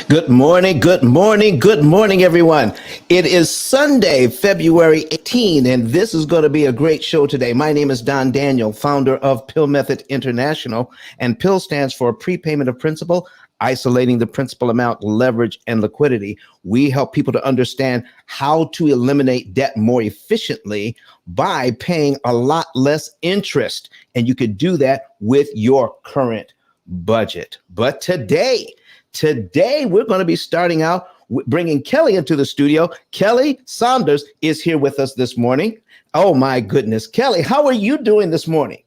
Good morning, good morning, good morning, everyone. It is Sunday, February 18, and this is going to be a great show today. My name is Don Daniel, founder of P.I.L.L Method International, and P.I.L.L stands for prepayment of principal, isolating the principal amount, leverage, and liquidity. We help people to understand how to eliminate debt more efficiently by paying a lot less interest, and you could do that with your current budget. But Today, we're going to be starting out bringing Kelly into the studio. Kelly Saunders is here with us this morning. Oh, my goodness. Kelly, how are you doing this morning?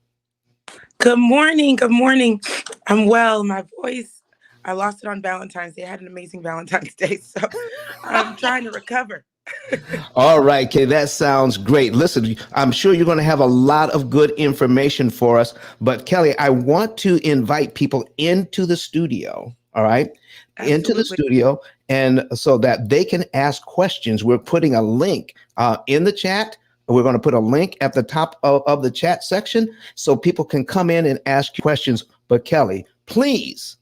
Good morning. Good morning. I'm well. My voice, I lost it on Valentine's Day. I had an amazing Valentine's Day, so I'm trying to recover. All right, Kelly, that sounds great. Listen, I'm sure you're going to have a lot of good information for us. But Kelly, I want to invite people into the studio. All right. Into the Absolutely. studio, and so that they can ask questions. We're putting a link in the chat. We're going to put a link at the top of the chat section so people can come in and ask questions. But Kelly, please,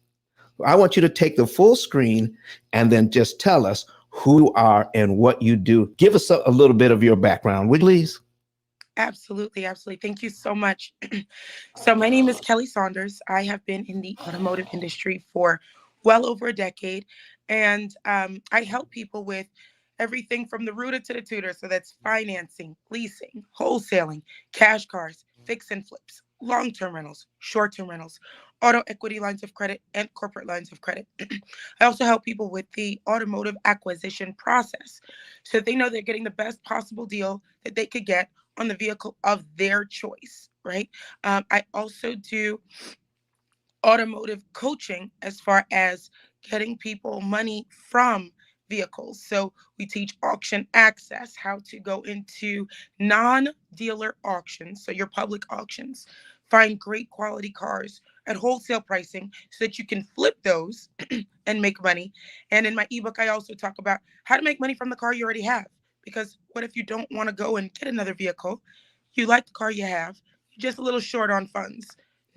I want you to take the full screen and then just tell us who you are and what you do. Give us a little bit of your background, would you please? Absolutely. Absolutely. Thank you so much. So, my name is Kelly Saunders. I have been in the automotive industry for well over a decade, and I help people with everything from the rooter to the tutor. So, that's financing, leasing, wholesaling, cash cars, fix and flips, long term rentals, short term rentals, auto equity lines of credit, and corporate lines of credit. I also help people with the automotive acquisition process so that they know they're getting the best possible deal that they could get on the vehicle of their choice, right? I also do automotive coaching as far as getting people money from vehicles. So we teach auction access, how to go into non-dealer auctions, so your public auctions, find great quality cars at wholesale pricing so that you can flip those and make money. And in my ebook, I also talk about how to make money from the car you already have. Because what if you don't want to go and get another vehicle? You like the car you have, you're just a little short on funds.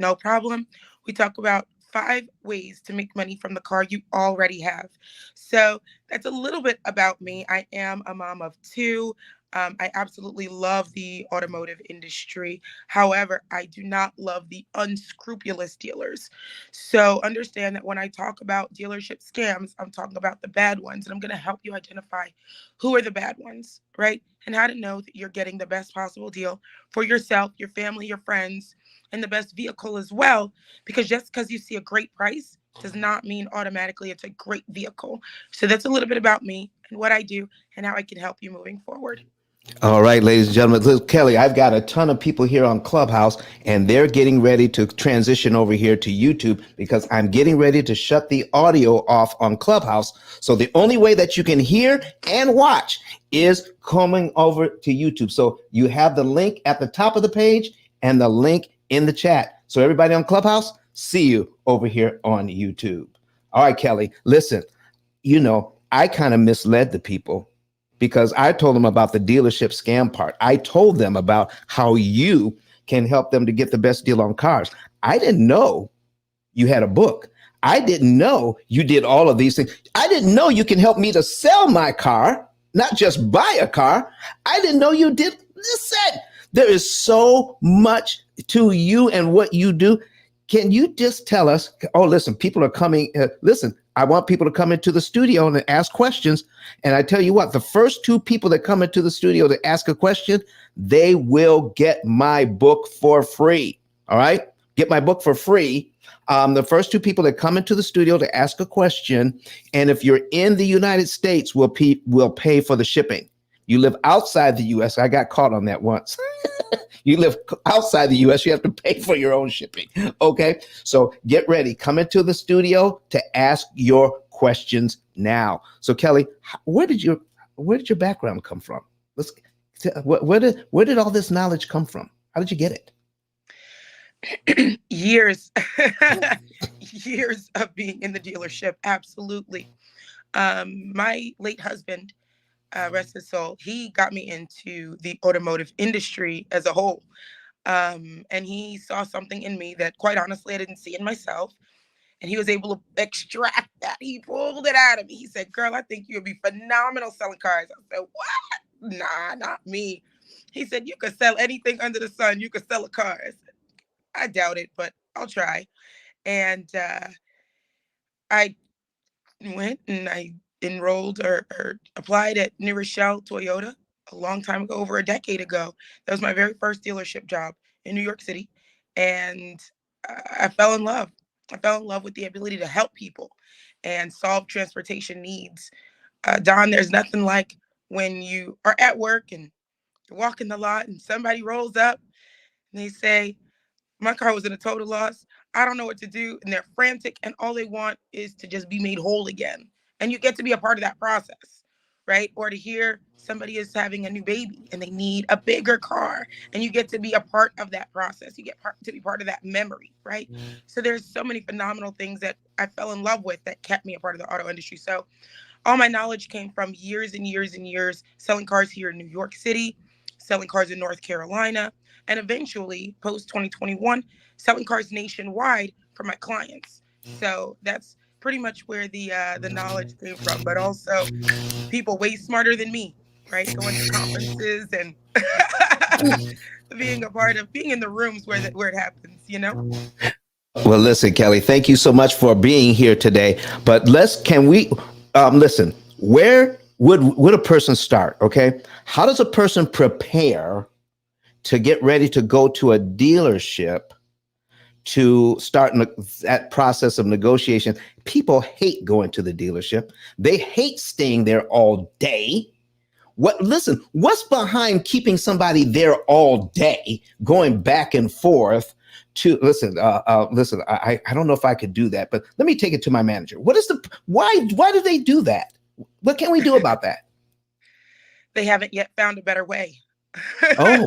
No problem. We talk about 5 ways to make money from the car you already have. So that's a little bit about me. I am a mom of two. I absolutely love the automotive industry. However, I do not love the unscrupulous dealers. So understand that when I talk about dealership scams, I'm talking about the bad ones, and I'm going to help you identify who are the bad ones, right? And how to know that you're getting the best possible deal for yourself, your family, your friends, and the best vehicle as well. Because just because you see a great price does not mean automatically it's a great vehicle. So that's a little bit about me and what I do and how I can help you moving forward. All right, ladies and gentlemen. Look, Kelly, I've got a ton of people here on Clubhouse, and they're getting ready to transition over here to YouTube because I'm getting ready to shut the audio off on Clubhouse. So the only way that you can hear and watch is coming over to YouTube. So you have the link at the top of the page and the link in the chat. So everybody on Clubhouse, see you over here on YouTube. All right, Kelly, listen, I kind of misled the people because I told them about the dealership scam part. I told them about how you can help them to get the best deal on cars. I didn't know you had a book. I didn't know you did all of these things. I didn't know you can help me to sell my car, not just buy a car. I didn't know you did this. There is so much to you and what you do. Can you just tell us? Oh, listen, people are coming. Listen, I want people to come into the studio and ask questions. And I tell you what, the first 2 people that come into the studio to ask a question, they will get my book for free. All right? Get my book for free. The first 2 people that come into the studio to ask a question, and if you're in the United States, will pay for the shipping. You live outside the U.S. I got caught on that once. You live outside the U.S., you have to pay for your own shipping. Okay, so get ready. Come into the studio to ask your questions now. So Kelly, where did your background come from? Where did all this knowledge come from? How did you get Years, years of being in the dealership. Absolutely. My late husband, rest his soul, he got me into the automotive industry as a whole. And he saw something in me that, quite honestly, I didn't see in myself. And he was able to extract that. He pulled it out of me. He said, "Girl, I think you would be phenomenal selling cars." I said, "What? Nah, not me." He said, "You could sell anything under the sun. You could sell a car." I said, "I doubt it, but I'll try." And I went and I enrolled or applied at New Rochelle Toyota a long time ago, over a decade ago. That was my very first dealership job in New York City. And I fell in love. I fell in love with the ability to help people and solve transportation needs. Don, there's nothing like when you are at work and you're walking the lot and somebody rolls up and they say, "My car was in a total loss. I don't know what to do." And they're frantic, and all they want is to just be made whole again. And you get to be a part of that process, right? Or to hear somebody is having a new baby and they need a bigger car, and you get to be a part of that process. You get to be part of that memory, right? So there's so many phenomenal things that I fell in love with that kept me a part of the auto industry. So all my knowledge came from years and years and years selling cars here in New York City, selling cars in North Carolina, and eventually, post 2021, selling cars nationwide for my clients. So that's pretty much where the knowledge came from. But also, people way smarter than me, right? Going to conferences and being in the rooms where it happens. You know. Well, listen, Kelly, thank you so much for being here today. But can we listen? Where would a person start? Okay, how does a person prepare to get ready to go to a dealership to start that process of negotiation? People hate going to the dealership. They hate staying there all day. What's behind keeping somebody there all day, going back and forth to listen, I don't know if I could do that, but let me take it to my manager. What is the why do they do that? What can we do about that? They haven't yet found a better way. Oh,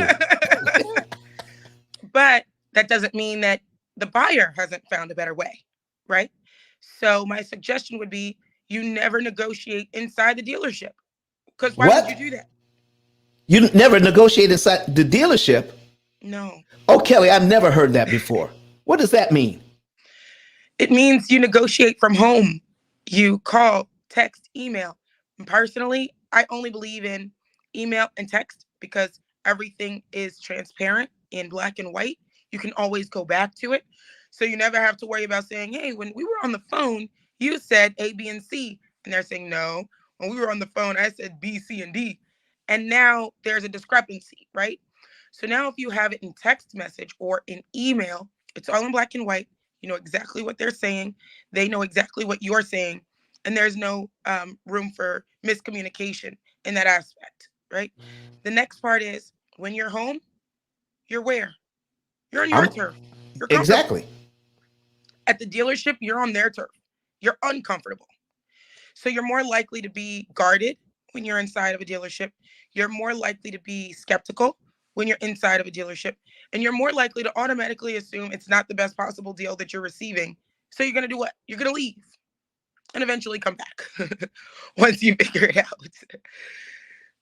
But that doesn't mean that the buyer hasn't found a better way, right? So my suggestion would be you never negotiate inside the dealership, because why would you what? do that? You never negotiate inside the dealership? No. Oh, Kelly, I've never heard that before. What does that mean? It means you negotiate from home. You call, text, email. And personally, I only believe in email and text because everything is transparent in black and white. You can always go back to it. So you never have to worry about saying, "Hey, when we were on the phone, you said A, B, and C." And they're saying, "No, when we were on the phone, I said B, C, and D." And now there's a discrepancy, right? So now if you have it in text message or in email, it's all in black and white. You know exactly what they're saying. They know exactly what you're saying. And there's no room for miscommunication in that aspect, right? The next part is when you're home, you're where? You're on your I'm turf. You're comfortable. exactly. At the dealership, you're on their turf. You're uncomfortable. So you're more likely to be guarded when you're inside of a dealership. You're more likely to be skeptical when you're inside of a dealership. And you're more likely to automatically assume it's not the best possible deal that you're receiving. So you're going to do what? You're going to leave and eventually come back once you figure it out.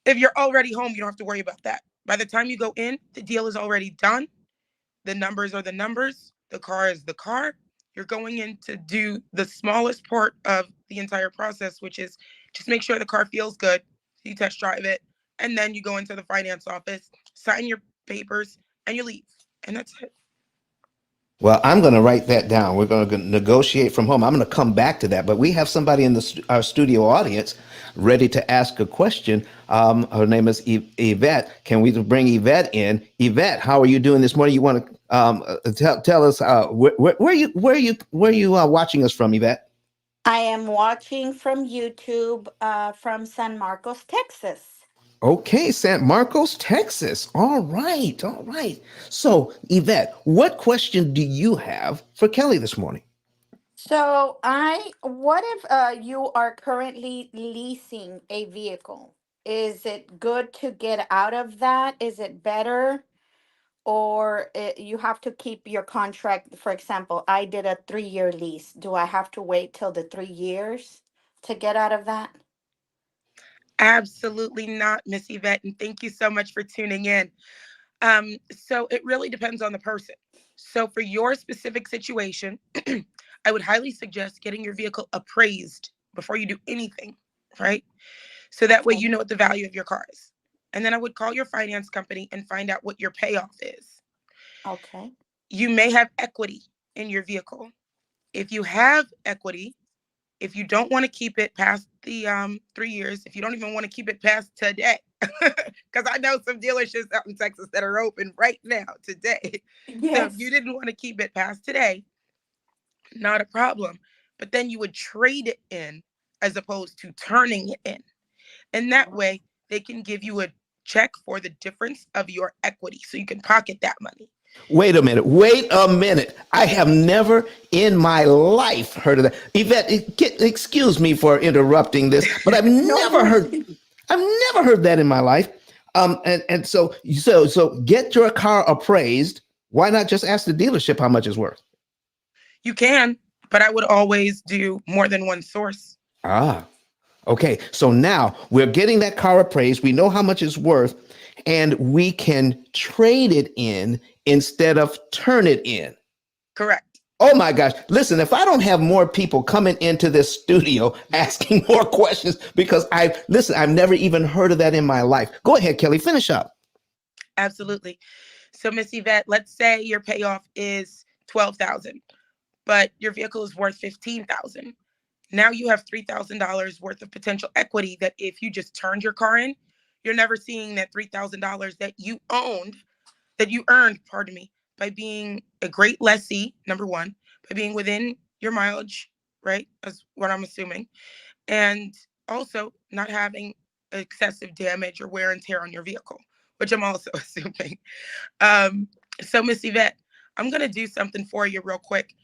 If you're already home, you don't have to worry about that. By the time you go in, the deal is already done. The numbers are the numbers. The car is the car. You're going in to do the smallest part of the entire process, which is just make sure the car feels good. You test drive it. And then you go into the finance office, sign your papers, and you leave. And that's it. Well, I'm going to write that down. We're going to negotiate from home. I'm going to come back to that. But we have somebody in our studio audience ready to ask a question. Her name is Yvette. Can we bring Yvette in? Yvette, how are you doing this morning? You want to tell us where you watching us from, Yvette? I am watching from YouTube from San Marcos, Texas. Okay, San Marcos, Texas. All right, all right. So, Yvette, what question do you have for Kelly this morning? What if you are currently leasing a vehicle? Is it good to get out of that? Is it better? Or you have to keep your contract? For example, I did a 3-year lease. Do I have to wait till the 3 years to get out of that? Absolutely not, Miss Yvette. And thank you so much for tuning in. So it really depends on the person. So for your specific situation, I would highly suggest getting your vehicle appraised before you do anything, right? So that way Okay. you know what the value of your car is. And then I would call your finance company and find out what your payoff is. Okay. You may have equity in your vehicle. If you have equity, if you don't want to keep it past the 3 years, if you don't even want to keep it past today, because I know some dealerships out in Texas that are open right now today. So if you Yes. didn't want to keep it past today, not a problem. But then you would trade it in as opposed to turning it in. And that way they can give you a check for the difference of your equity so you can pocket that money. Wait a minute. Wait a minute. I have never in my life heard of that. Yvette, excuse me for interrupting this, but No worries. I've never heard that in my life. And so get your car appraised. Why not just ask the dealership how much it's worth? You can, but I would always do more than one source. Ah, okay. So now we're getting that car appraised. We know how much it's worth, and we can trade it in instead of turn it in. Correct. Oh my gosh. Listen, if I don't have more people coming into this studio asking more questions, because I've never even heard of that in my life. Go ahead, Kelly, finish up. Absolutely. So Miss Yvette, let's say your payoff is 12,000, but your vehicle is worth 15,000. Now you have $3,000 worth of potential equity that if you just turned your car in, you're never seeing that $3,000 that you earned, pardon me, by being a great lessee, number one, by being within your mileage, right? That's what I'm assuming. And also not having excessive damage or wear and tear on your vehicle, which I'm also assuming. Um, so, Miss Yvette, I'm going to do something for you real quick.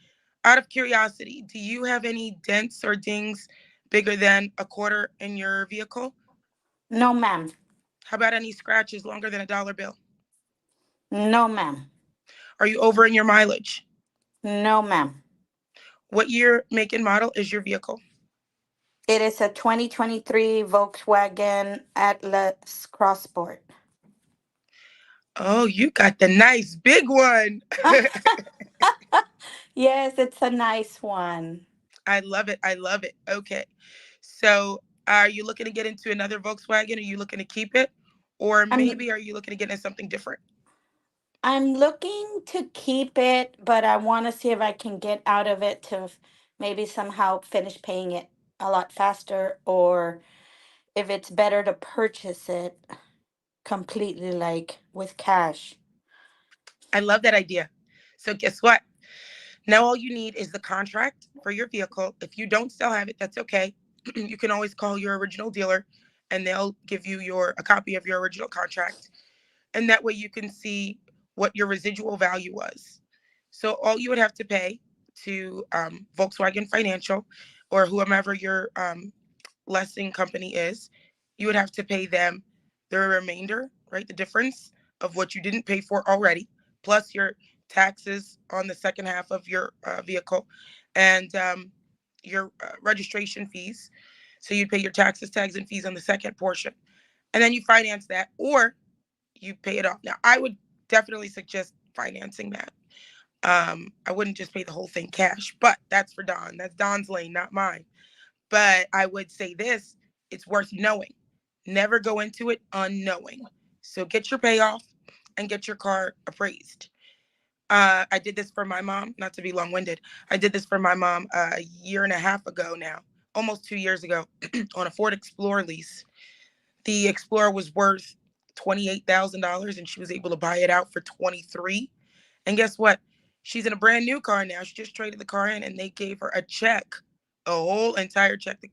Out of curiosity, do you have any dents or dings bigger than a quarter in your vehicle? No, ma'am. How about any scratches longer than a dollar bill? No, ma'am. Are you over in your mileage? No, ma'am. What year, make, and model is your vehicle? It is a 2023 Volkswagen Atlas Crossport. Oh, you got the nice big one. Yes, it's a nice one. I love it. I love it. Okay. So, are you looking to get into another Volkswagen? Are you looking to keep it? Or I'm maybe are you looking to get into something different? I'm looking to keep it, but I want to see if I can get out of it to maybe somehow finish paying it a lot faster, or if it's better to purchase it completely, like with cash. I love that idea. So, guess what? Now, all you need is the contract for your vehicle. If you don't still have it, that's okay. You can always call your original dealer and they'll give you a copy of your original contract. And that way you can see what your residual value was. So, all you would have to pay to Volkswagen Financial or whomever your lessing company is, you would have to pay them the remainder, right? The difference of what you didn't pay for already, plus your taxes on the second half of your vehicle and your registration fees. So you'd pay your taxes, tags, and fees on the second portion. And then you finance that or you pay it off. Now, I would definitely suggest financing that. I wouldn't just pay the whole thing cash, but that's for Don. That's Don's lane, not mine. But I would say this, it's worth knowing. Never go into it unknowing. So get your payoff and get your car appraised. I did this for my mom, not to be long winded. I did this for my mom a year and a half ago now, almost 2 years ago, on a Ford Explorer lease. The Explorer was worth $28,000 and she was able to buy it out for 23. And guess what? She's in a brand new car now. She just traded the car in and they gave her a check, a whole entire check. It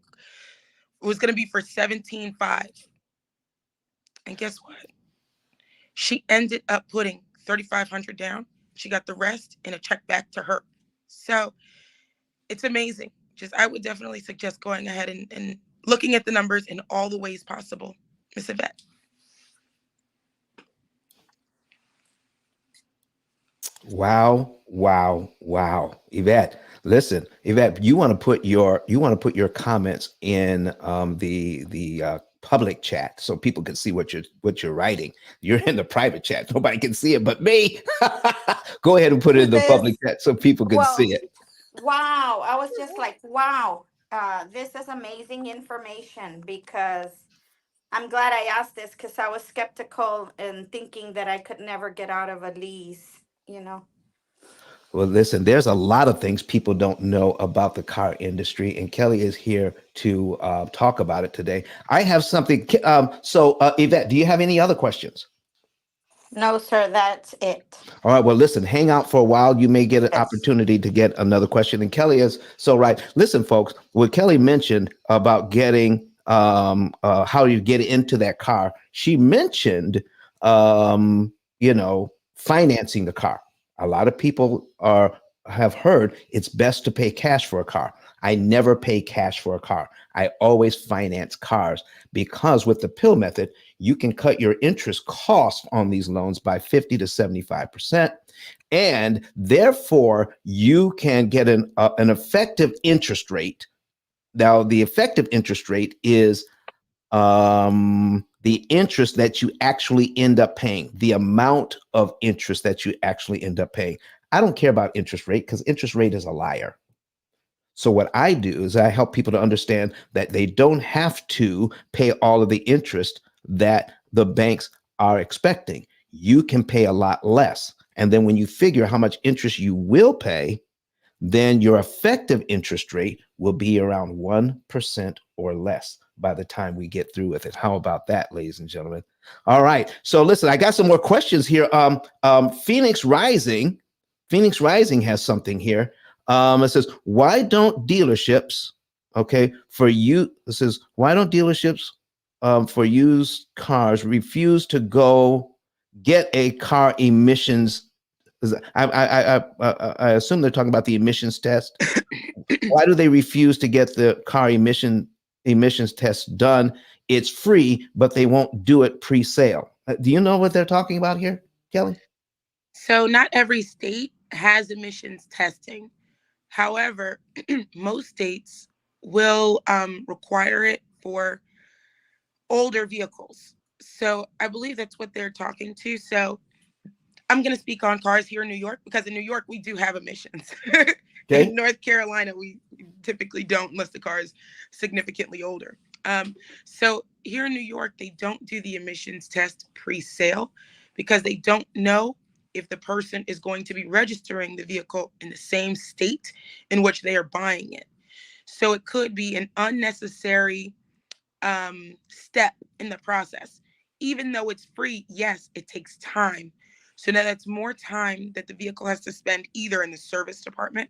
was going to be for 17.5. And guess what? She ended up putting 3,500 down. She got the rest in a check back to her. So it's amazing. Just I would definitely suggest going ahead and looking at the numbers in all the ways possible. Miss Yvette. Wow, wow, wow. Yvette, listen, Yvette, you want to put your comments in the public chat so people can see what you're writing. You're in the private chat. Nobody can see it but me. Go ahead and put it in the This, public chat so people can see well, it. Wow. I was just like, wow, this is amazing information because I'm glad I asked this because I was skeptical and thinking that I could never get out of a lease, you know. Well, listen, there's a lot of things people don't know about the car industry, and Kelly is here to talk about it today. I have something. Yvette, do you have any other questions? No, sir, that's it. All right. Well, listen, hang out for a while. You may get an Yes. opportunity to get another question. And Kelly is so right. Listen, folks, what Kelly mentioned about getting how you get into that car, she mentioned, financing the car. A lot of people have heard it's best to pay cash for a car. I never pay cash for a car. I always finance cars because with the pill method, you can cut your interest cost on these loans by 50 to 75%. And therefore, you can get an effective interest rate. Now, the effective interest rate is the interest that you actually end up paying, the amount of interest that you actually end up paying. I don't care about interest rate because interest rate is a liar. So what I do is I help people to understand that they don't have to pay all of the interest that the banks are expecting. You can pay a lot less. And then when you figure how much interest you will pay, then your effective interest rate will be around 1% or less by the time we get through with it. How about that, ladies and gentlemen? All right. So listen, I got some more questions here. Phoenix Rising has something here. It says, why don't dealerships, okay, for you, it says, why don't dealerships for used cars refuse to go get a car emissions? I assume they're talking about the emissions test. Why do they refuse to get the car emissions test done? It's free, but they won't do it pre-sale. Do you know what they're talking about here, Kelly? So not every state has emissions testing. However, most states will require it for older vehicles. So I believe that's what they're talking to. So I'm going to speak on cars here in New York because in New York we do have emissions. Okay. In North Carolina, we typically don't unless the car is significantly older. So here in New York, they don't do the emissions test pre-sale because they don't know if the person is going to be registering the vehicle in the same state in which they are buying it. So it could be an unnecessary step in the process. Even though it's free, yes, it takes time. So now that's more time that the vehicle has to spend either in the service department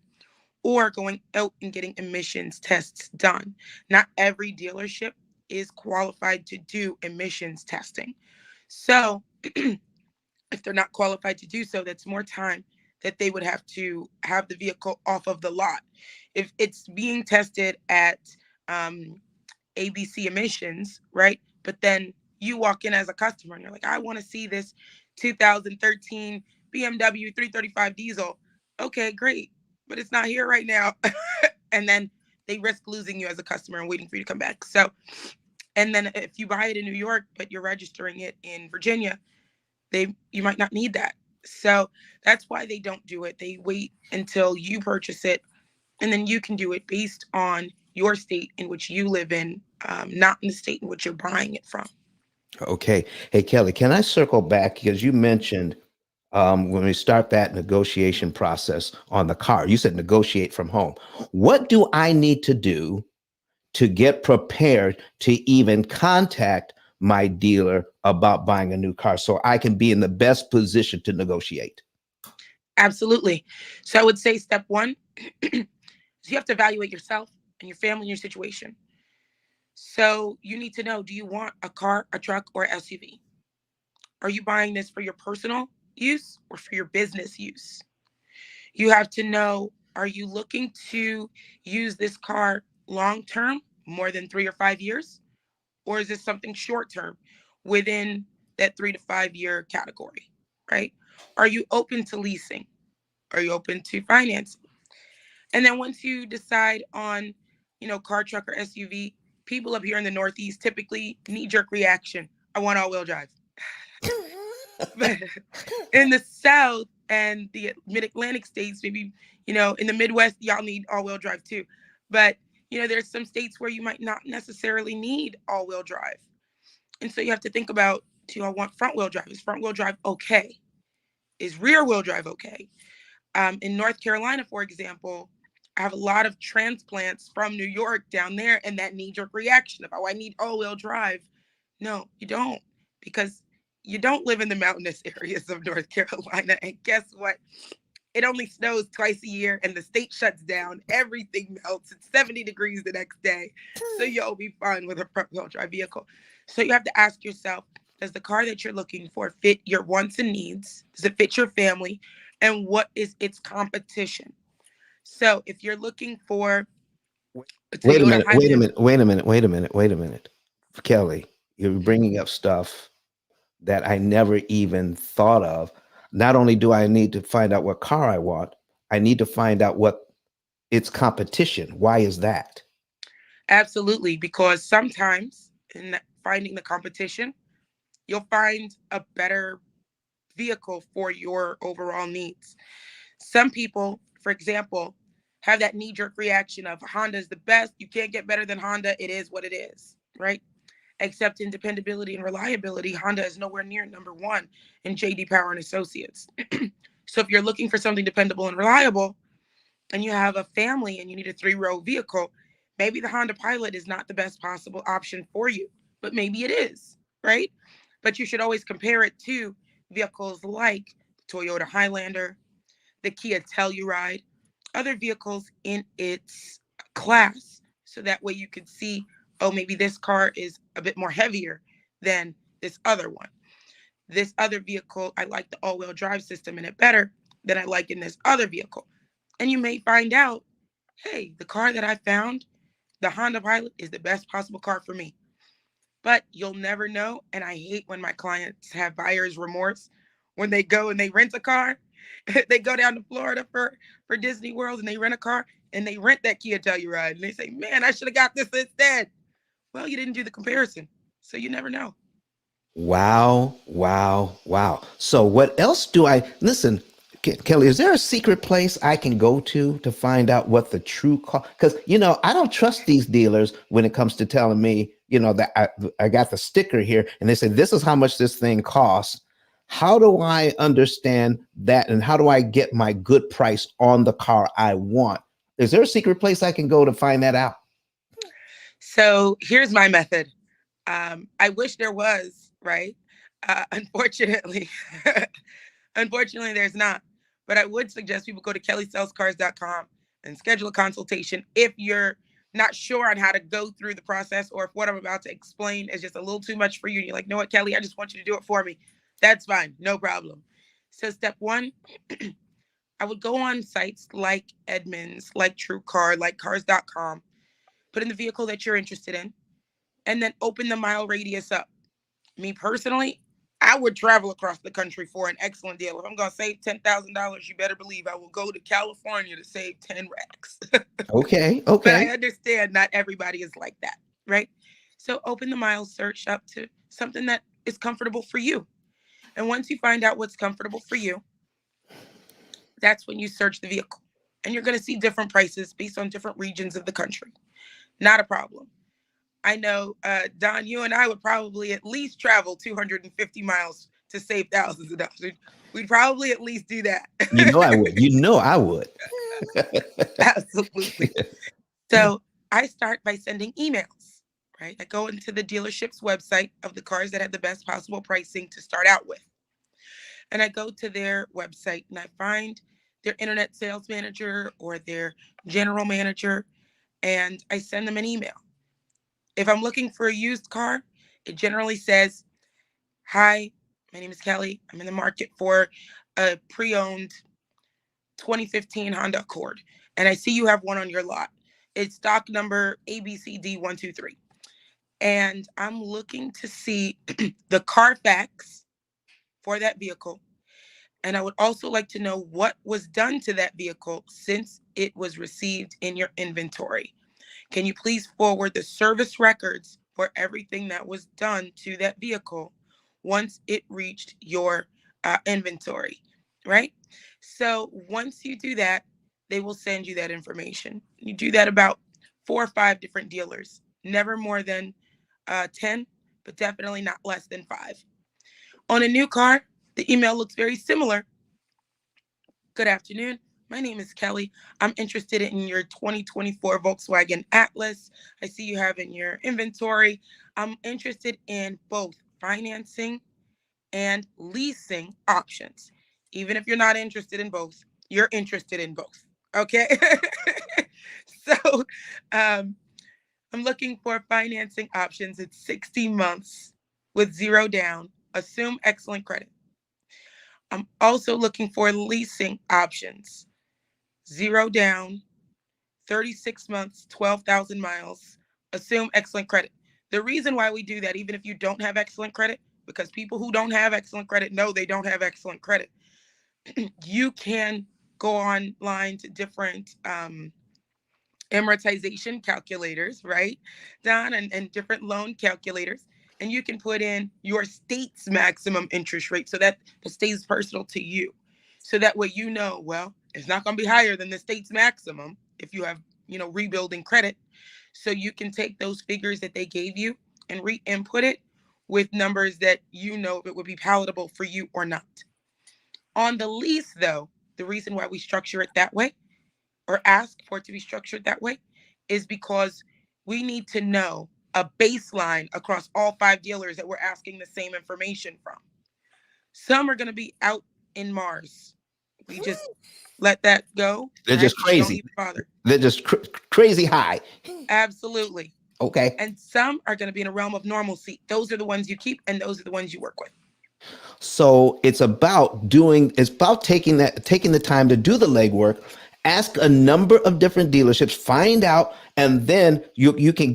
or going out and getting emissions tests done. Not every dealership is qualified to do emissions testing. So if they're not qualified to do so, that's more time that they would have to have the vehicle off of the lot. If it's being tested at um, ABC emissions, right? But then you walk in as a customer and you're like, I want to see this 2013 BMW 335 diesel. Okay, great. But it's not here right now. And then they risk losing you as a customer and waiting for you to come back. So, and then if you buy it in New York, but you're registering it in Virginia, you might not need that. So that's why they don't do it. They wait until you purchase it and then you can do it based on your state in which you live in, not in the state in which you're buying it from. Okay. Hey, Kelly, can I circle back because you mentioned when we start that negotiation process on the car, you said negotiate from home. What do I need to do to get prepared to even contact my dealer about buying a new car so I can be in the best position to negotiate? Absolutely. So I would say step one is you have to evaluate yourself and your family and your situation. So you need to know, do you want a car, a truck, or SUV? Are you buying this for your personal use or for your business use? You have to know, are you looking to use this car long term, more than 3 or 5 years? Or is this something short term within that 3 to 5 year category, right? Are you open to leasing? Are you open to financing? And then once you decide on, car, truck, or SUV, people up here in the Northeast typically knee jerk reaction. I want all wheel drive. But in the South, And the mid-Atlantic states, maybe, in the Midwest, y'all need all-wheel drive too. But, there's some states where you might not necessarily need all-wheel drive. And so you have to think about, do I want front-wheel drive? Is front-wheel drive okay? Is rear-wheel drive okay? In North Carolina, for example, I have a lot of transplants from New York down there, and that knee-jerk reaction of, oh, I need all-wheel drive. No, you don't, because you don't live in the mountainous areas of North Carolina. And guess what? It only snows twice a year, and the state shuts down. Everything melts. It's 70 degrees the next day. So you'll be fine with a front-wheel drive vehicle. So you have to ask yourself, does the car that you're looking for fit your wants and needs? Does it fit your family? And what is its competition? So if you're looking for a Wait a Toyota minute, wait a Highlander, minute, wait a minute, wait a minute, wait a minute. Kelly, you're bringing up stuff that I never even thought of. Not only do I need to find out what car I want, I need to find out what its competition. Why is that? absolutely, because sometimes in finding the competition, you'll find a better vehicle for your overall needs. Some people, for example, have that knee jerk reaction of Honda is the best. You can't get better than Honda. It is what it is, right? Except in dependability and reliability, Honda is nowhere near number one in JD Power and Associates. So if you're looking for something dependable and reliable, and you have a family and you need a three-row vehicle, maybe the Honda Pilot is not the best possible option for you, but maybe it is, right? But you should always compare it to vehicles like the Toyota Highlander, the Kia Telluride, other vehicles in its class. So that way you could see, oh, maybe this car is a bit more heavier than this other one. This other vehicle, I like the all-wheel drive system in it better than I like in this other vehicle. And you may find out, hey, the car that I found, the Honda Pilot, is the best possible car for me. But you'll never know. And I hate when my clients have buyer's remorse when they go and they rent a car. They go down to Florida for Disney World and they rent a car and they rent that Kia Telluride. And they say, man, I should have got this instead. Well, you didn't do the comparison. So you never know. Wow, wow, wow. So what else do I listen, Kelly, is there a secret place I can go to find out what the true cost? Because I don't trust these dealers when it comes to telling me, that I got the sticker here and they say this is how much this thing costs. How do I understand that and how do I get my good price on the car I want? Is there a secret place I can go to find that out? So here's my method. I wish there was, right? Unfortunately, unfortunately, there's not. But I would suggest people go to kellysellscars.com and schedule a consultation if you're not sure on how to go through the process, or if what I'm about to explain is just a little too much for you. And you're like, no, what, Kelly, I just want you to do it for me. That's fine. No problem. So step one, I would go on sites like Edmunds, like TrueCar, like cars.com, put in the vehicle that you're interested in, and then open the mile radius up. Me personally, I would travel across the country for an excellent deal. If I'm going to save $10,000, you better believe I will go to California to save 10 racks. Okay, But I okay. understand not everybody is like that, right? So open the mile search up to something that is comfortable for you. And once you find out what's comfortable for you, that's when you search the vehicle. And you're going to see different prices based on different regions of the country. Not a problem. I know, Don, you and I would probably at least travel 250 miles to save thousands of dollars. We'd probably at least do that. I would. I would. Absolutely. So I start by sending emails, right? I go into the dealership's website of the cars that have the best possible pricing to start out with. And I go to their website and I find their internet sales manager or their general manager, and I send them an email. If I'm looking for a used car, it generally says, hi, my name is Kelly. I'm in the market for a pre-owned 2015 Honda Accord. And I see you have one on your lot. It's stock number ABCD123. And I'm looking to see the Carfax for that vehicle. And I would also like to know what was done to that vehicle since it was received in your inventory. Can you please forward the service records for everything that was done to that vehicle once it reached your inventory? right? So once you do that, they will send you that information. You do that about 4 or 5 different dealers, never more than 10, but definitely not less than 5. On a new car, the email looks very similar. Good afternoon. My name is Kelly. I'm interested in your 2024 Volkswagen Atlas. I see you have in your inventory. I'm interested in both financing and leasing options. Even if you're not interested in both, you're interested in both. Okay. So um, I'm looking for financing options. It's 60 months with zero down. Assume excellent credit. I'm also looking for leasing options. Zero down, 36 months, 12,000 miles. Assume excellent credit. The reason why we do that, even if you don't have excellent credit, because people who don't have excellent credit know they don't have excellent credit. You can go online to different amortization calculators, right, Don, and different loan calculators. And you can put in your state's maximum interest rate so that the stays personal to you. So that way you know, well, it's not going to be higher than the state's maximum if you have, rebuilding credit. So you can take those figures that they gave you and re-input it with numbers that you know if it would be palatable for you or not. On the lease, though, the reason why we structure it that way or ask for it to be structured that way is because we need to know a baseline across all 5 dealers that we're asking the same information from. Some are going to be out in Mars. We just let that go, They're right? just We don't crazy. even bother. They're just crazy high. Absolutely. Okay. And some are going to be in a realm of normalcy. Those are the ones you keep, and those are the ones you work with. So it's about taking the time to do the legwork, ask a number of different dealerships, find out, and then you can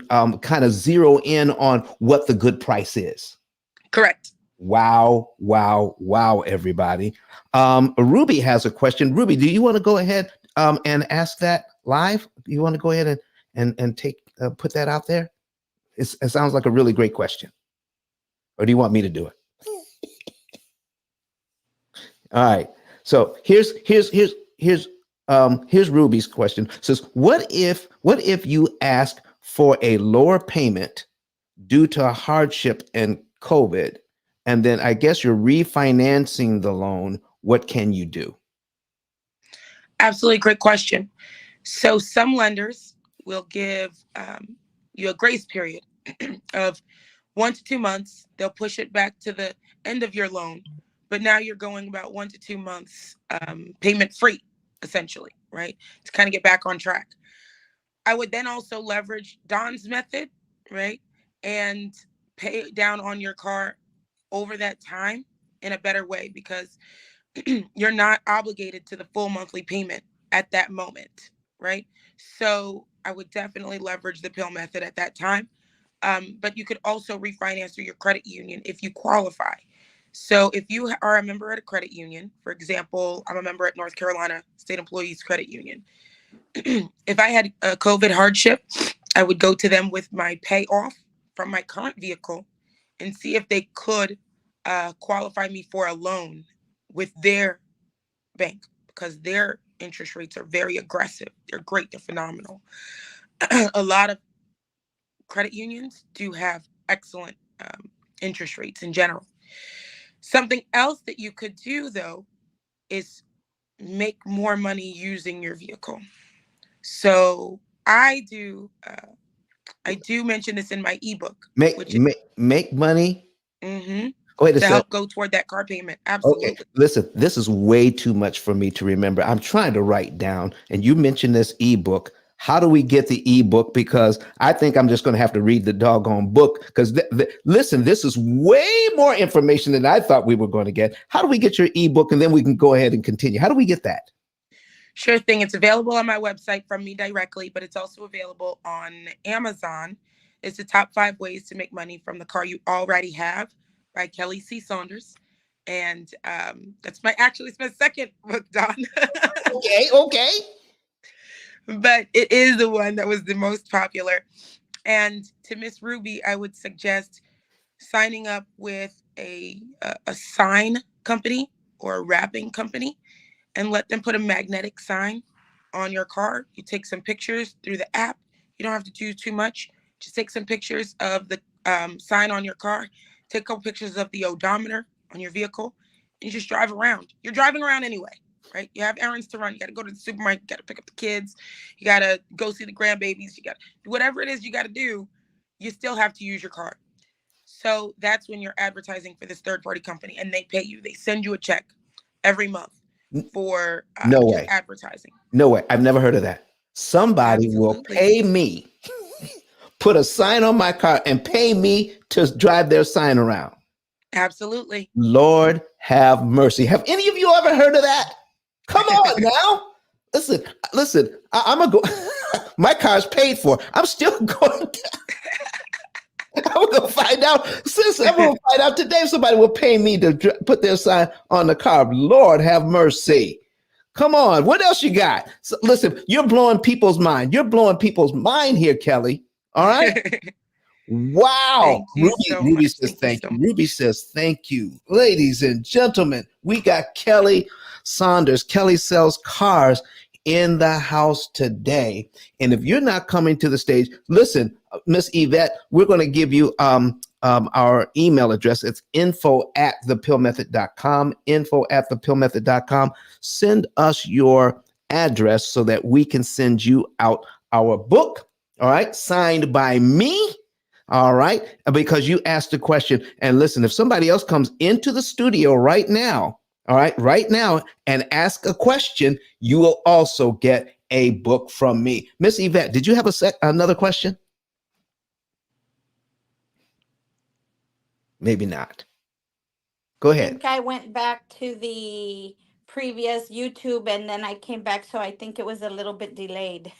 kind of zero in on what the good price is. Correct. Wow, wow, wow, everybody. Ruby has a question. Ruby, do you want to go ahead and ask that live? Do you want to go ahead and take put that out there? It sounds like a really great question. Or do you want me to do it? All right. So here's Ruby's question. It says, what if you ask for a lower payment due to a hardship and COVID, and then I guess you're refinancing the loan? What can you do? Absolutely great question. So some lenders will give you a grace period of 1 to 2 months. They'll push it back to the end of your loan, but now you're going about 1 to 2 months payment free, essentially, right? To kind of get back on track. I would then also leverage Don's method, right? And pay down on your car over that time in a better way because you're not obligated to the full monthly payment at that moment, right? So I would definitely leverage the P.I.L.L method at that time. But you could also refinance through your credit union if you qualify. So if you are a member at a credit union, for example, I'm a member at North Carolina State Employees Credit Union. If I had a COVID hardship, I would go to them with my payoff from my current vehicle and see if they could qualify me for a loan with their bank because their interest rates are very aggressive. They're great, they're phenomenal. A lot of credit unions do have excellent interest rates in general. Something else that you could do, though, is make more money using your vehicle. So I do mention this in my ebook, Make which is make money. mhm, Wait a to second. help go toward that car payment. Okay, Absolutely. listen, this is way too much for me to remember. I'm trying to write down, and you mentioned this ebook. How do we get the ebook? Because I think I'm just going to have to read the doggone book. Because listen, this is way more information than I thought we were going to get. How do we get your ebook, and then we can go ahead and continue? How do we get that? Sure thing. It's available on my website from me directly, but it's also available on Amazon. It's the top 5 ways to make money from the car you already have by Kelly C. Saunders. And that's it's my second book, Don. Okay, okay. But it is the one that was the most popular. And to Miss Ruby, I would suggest signing up with a sign company or a wrapping company and let them put a magnetic sign on your car. You take some pictures through the app. You don't have to do too much. Just take some pictures of the sign on your car. Take a couple pictures of the odometer on your vehicle. And you just drive around. You're driving around anyway, right? You have errands to run. You got to go to the supermarket. You got to pick up the kids. You got to go see the grandbabies. You got to do whatever it is you got to do. You still have to use your car. So that's when you're advertising for this third-party company, and they pay you. They send you a check every month for No just way. advertising. No way. I've never heard of that. Somebody will Absolutely. pay me, put a sign on my car and pay me to drive their sign around. Absolutely. Lord have mercy. Have any of you ever heard of that? Come on now. Listen, I'm going to go. My car's paid for. I'm still going to. I'm going to find out. Sis, I'm going to find out today if somebody will pay me to put their sign on the car. Lord have mercy. Come on. What else you got? So, listen, you're blowing people's mind. You're blowing people's mind here, Kelly. All right. Wow. Thank you so Ruby much. says Thank you thank so you. much. Ruby says thank you. Ladies and gentlemen, we got Kelly Saunders. Kelly sells cars in the house today. And if you're not coming to the stage, listen, Miss Yvette, we're going to give you our email address. It's info@thepillmethod.com, info@thepillmethod.com. Send us your address so that we can send you out our book. All right. Signed by me. All right. Because you asked the question. And listen, if somebody else comes into the studio right now, all right, right now, and ask a question, you will also get a book from me. Miss Yvette, did you have another question? Maybe not. Go I ahead. think I went back to the previous YouTube and then I came back, so I think it was a little bit delayed.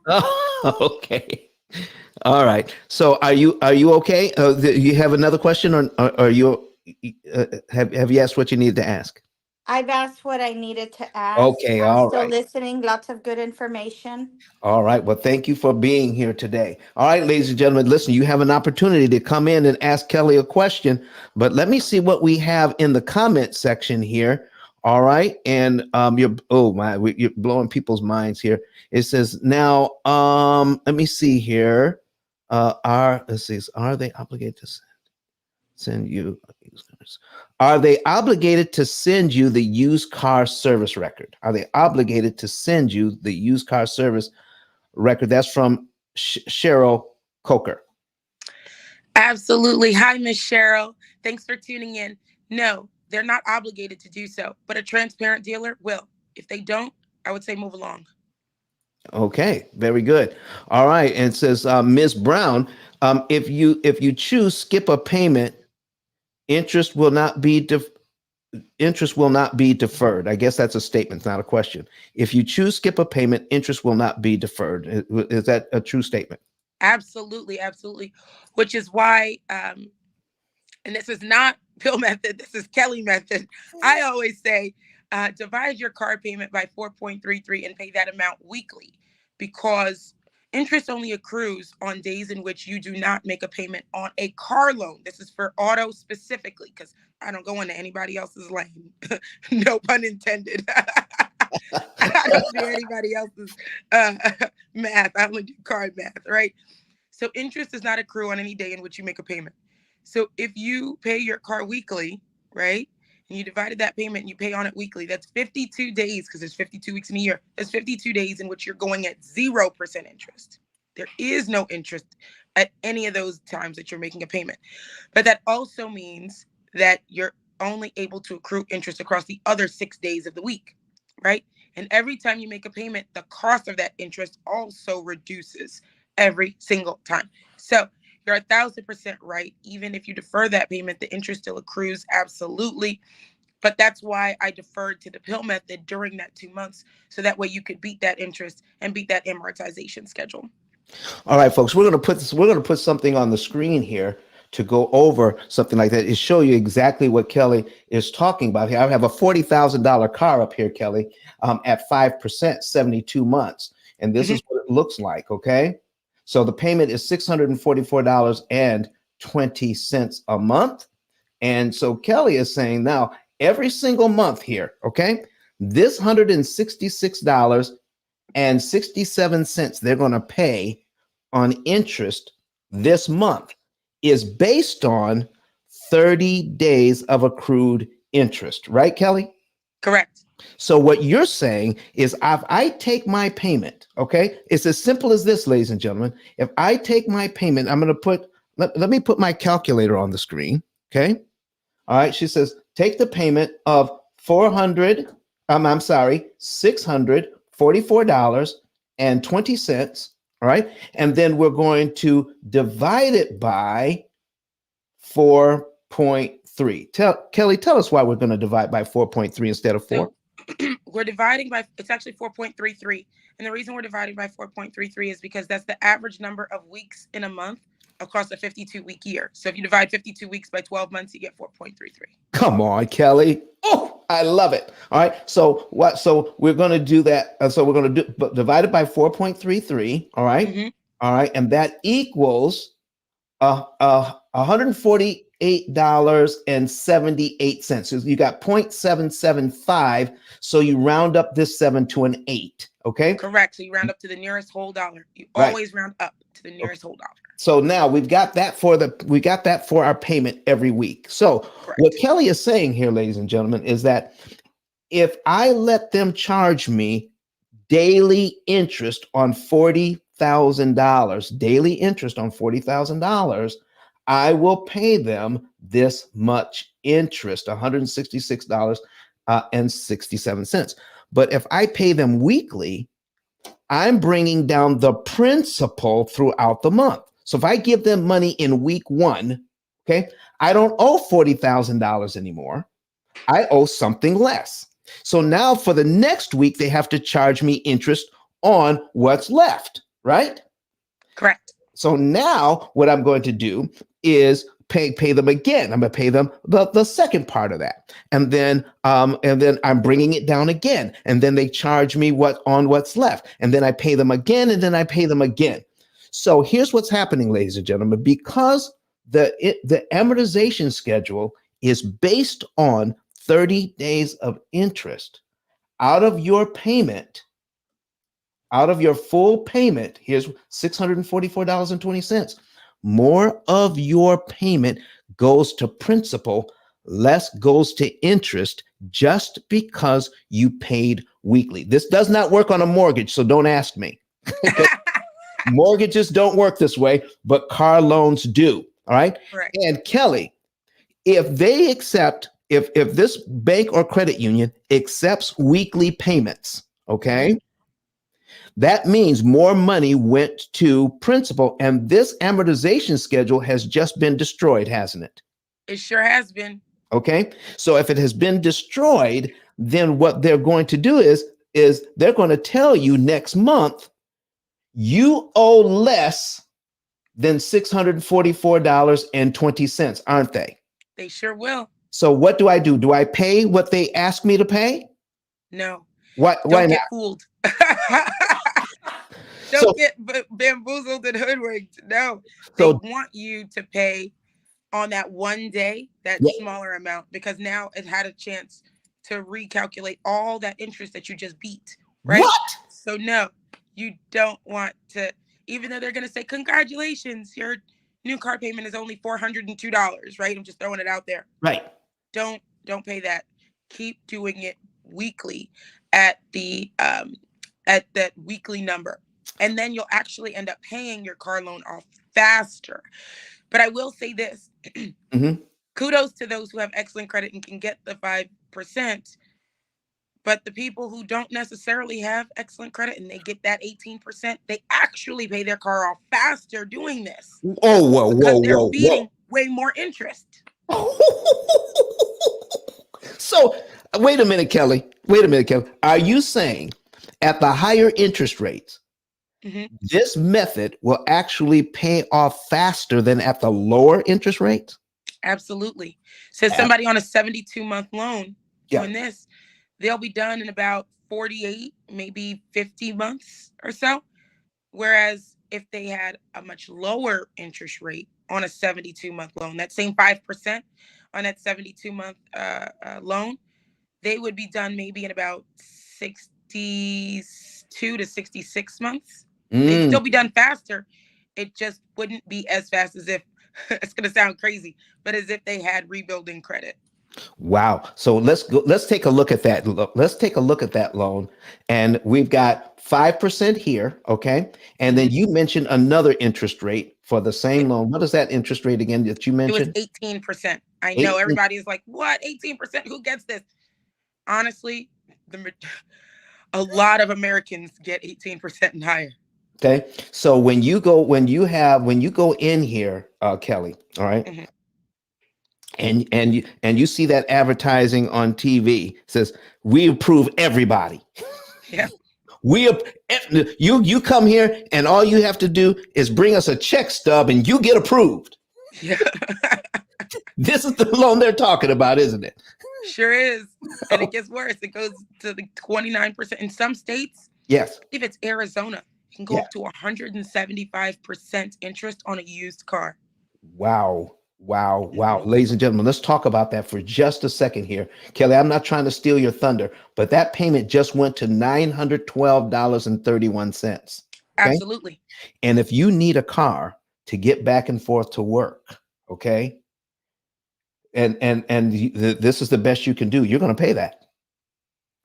Oh, okay. All right. So are you okay? You have another question, or are you have you asked what you needed to ask? I've asked what I needed to ask. Okay. I'm All still right. listening. Lots of good information. All right. Well, thank you for being here today. All right, ladies and gentlemen, listen, you have an opportunity to come in and ask Kelly a question, but let me see what we have in the comment section here. All right. And you're blowing people's minds here. It says now, let me see here. Are they obligated to send you? Are they obligated to send you the used car service record? Are they obligated to send you the used car service record? That's from Cheryl Coker. Absolutely. Hi, Miss Cheryl. Thanks for tuning in. No, they're not obligated to do so, but a transparent dealer will. If they don't, I would say move along. Okay, very good. All right, and it says Ms. Brown, if you choose skip a payment, interest will not be deferred. I guess that's a statement, not a question. If you choose skip a payment, interest will not be deferred. Is that a true statement? Absolutely, absolutely. Which is why, and this is not P.I.L.L method, this is Kelly method. I always say, divide your car payment by 4.33 and pay that amount weekly, because interest only accrues on days in which you do not make a payment on a car loan. This is for auto specifically, because I don't go into anybody else's lane. No pun intended. I don't do anybody else's math. I only do car math, right? So interest does not accrue on any day in which you make a payment. So if you pay your car weekly, right, and you divided that payment and you pay on it weekly, that's 52 days, because there's 52 weeks in a year. That's 52 days in which you're going at 0% interest. There is no interest at any of those times that you're making a payment. But that also means that you're only able to accrue interest across the other 6 days of the week, right? And every time you make a payment, the cost of that interest also reduces every single time. So you're 1,000% right. Even if you defer that payment, the interest still accrues. Absolutely. But that's why I deferred to the P.I.L.L method during that 2 months. So that way you could beat that interest and beat that amortization schedule. All right, folks, we're going to put something on the screen here to go over something like that. Is show you exactly what Kelly is talking about here. I have a $40,000 car up here, Kelly, at 5%, 72 months. And this is what it looks like, okay? So the payment is $644.20 a month. And so Kelly is saying now, every single month here, okay? This $166.67 they're going to pay on interest this month is based on 30 days of accrued interest, right, Kelly? Correct. So what you're saying is if I take my payment, okay, it's as simple as this, ladies and gentlemen. If I take my payment, I'm going to let me put my calculator on the screen, okay? All right, she says, take the payment of 400, I'm sorry, $644.20, all right? And then we're going to divide it by 4.3. Kelly, tell us why we're going to divide by 4.3 instead of 4. So we're dividing by, it's actually 4.33. And the reason we're dividing by 4.33 is because that's the average number of weeks in a month across a 52-week year. So if you divide 52 weeks by 12 months, you get 4.33. Come on, Kelly. Oh, I love it. All right. So what? So we're going to do that. So we're going to divide it by 4.33. All right. Mm-hmm. All right. And that equals $148.78. So you got 0.775. So you round up this 7 to an 8. Okay. Correct. So you round up to the nearest whole dollar. You Right. always round up to the nearest whole dollar. So now we got that for our payment every week. So Correct. what Kelly is saying here, ladies and gentlemen, is that if I let them charge me daily interest on $40,000, daily interest on $40,000, I will pay them this much interest, $166.67. But if I pay them weekly, I'm bringing down the principal throughout the month. So if I give them money in week 1, okay, I don't owe $40,000 anymore. I owe something less. So now for the next week, they have to charge me interest on what's left, right? Correct. So now what I'm going to do is pay them again. I'm going to pay them the second part of that. And then I'm bringing it down again. And then they charge me what's left. And then I pay them again, and then I pay them again. So here's what's happening, ladies and gentlemen, because the amortization schedule is based on 30 days of interest out of your payment, out of your full payment. Here's $644.20. More of your payment goes to principal, less goes to interest, just because you paid weekly. This does not work on a mortgage, so don't ask me. Mortgages don't work this way, but car loans do. All right. Correct. And Kelly, if this bank or credit union accepts weekly payments, okay, that means more money went to principal, and this amortization schedule has just been destroyed, hasn't it? It sure has been. Okay. So if it has been destroyed, then what they're going to do is they're going to tell you next month you owe less than $644.20, aren't they? They sure will. So what do? Do I pay what they ask me to pay? No. Why Don't get not? fooled. Don't get bamboozled and hoodwinked. No. They want you to pay on that one day, that smaller amount, because now it had a chance to recalculate all that interest that you just beat. Right? What? So no, you don't want to, even though they're going to say, congratulations, your new car payment is only $402, right? I'm just throwing it out there. Right. Don't pay that. Keep doing it weekly at that weekly number. And then you'll actually end up paying your car loan off faster. But I will say this. Kudos to those who have excellent credit and can get the 5%. But the people who don't necessarily have excellent credit and they get that 18%, they actually pay their car off faster doing this. Oh, whoa, because they're beating way more interest. So wait a minute, Kelly. Are you saying at the higher interest rates, this method will actually pay off faster than at the lower interest rates? Absolutely. So somebody on a 72-month loan doing this, they'll be done in about 48, maybe 50 months or so. Whereas if they had a much lower interest rate, on a 72-month loan. That same 5% on that 72-month loan, they would be done maybe in about 62 to 66 months. They'd Mm. still be done faster. It just wouldn't be as fast as if, it's going to sound crazy, but as if they had rebuilding credit. Wow. So let's go, let's take a look at that. Let's take a look at that loan. And we've got 5% here. Okay. And then Mhm. you mentioned another interest rate for the same It, loan. What is that interest rate again that you it was mentioned? 18%. I know 18. everybody is like, what? 18%? Who gets this? Honestly, the, a lot of Americans get 18% and higher. Okay. So when you go in here, Kelly, all right, Hmm. and you see that advertising on TV says we approve everybody. Yeah. We you come here and all you have to do is bring us a check stub and you get approved. Yeah. This is the loan they're talking about, isn't it? Sure is. And it gets worse. It goes to the 29%. In some states, Yes. if it's Arizona, it can go Yeah. up to 175% interest on a used car. Wow. Wow. Wow. Hmm. Ladies and gentlemen, let's talk about that for just a second here. Kelly, I'm not trying to steal your thunder, but that payment just went to $912.31. Okay. Absolutely. And if you need a car to get back and forth to work, okay, this is the best you can do, you're going to pay that.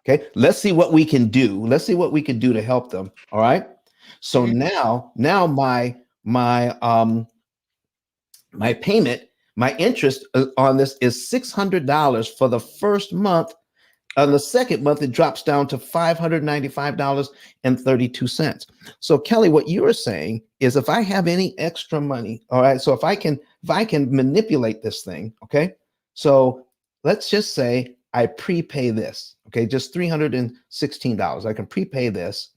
Okay, let's see what we can do. Let's see what we can do to help them. All right. So Hmm. now my payment, my interest on this is $600 for the first month. On the second month, it drops down to $595.32. So Kelly, what you are saying is if I have any extra money, all right, so if I can manipulate this thing, okay, so let's just say I prepay this, okay, just $316. I can prepay this.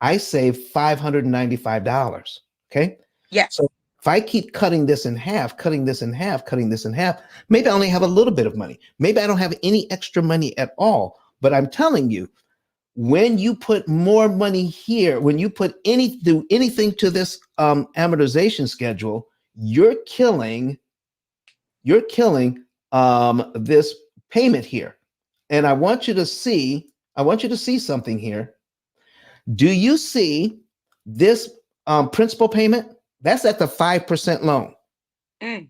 I save $595. Okay. Yes. So if I keep cutting this in half, cutting this in half, cutting this in half, maybe I only have a little bit of money. Maybe I don't have any extra money at all. But I'm telling you, when you put more money here, when you do anything to this amortization schedule, you're killing this payment here. And I want you to see something here. Do you see this principal payment? That's at the 5% loan, Mm.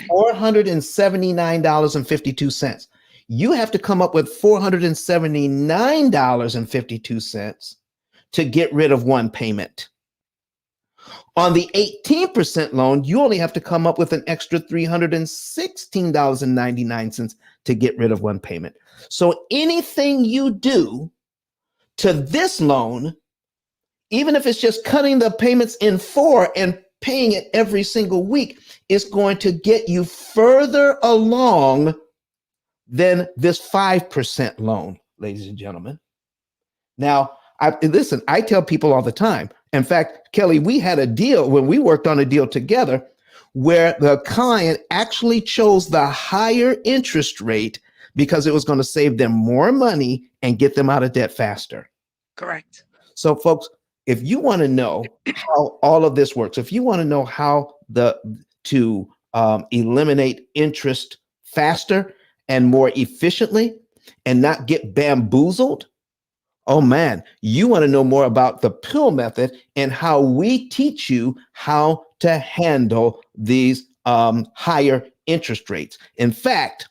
$479.52. You have to come up with $479.52 to get rid of one payment. On the 18% loan, you only have to come up with an extra $316.99 to get rid of one payment. So anything you do to this loan, even if it's just cutting the payments in four and paying it every single week, is going to get you further along than this 5% loan, ladies and gentlemen. Now, I tell people all the time. In fact, Kelly, we had a deal when we worked on a deal together where the client actually chose the higher interest rate because it was going to save them more money and get them out of debt faster. Correct. So, folks, if you want to know how all of this works, if you want to know how to eliminate interest faster and more efficiently, and not get bamboozled, oh man, you want to know more about the P.I.L.L method and how we teach you how to handle these higher interest rates. In fact,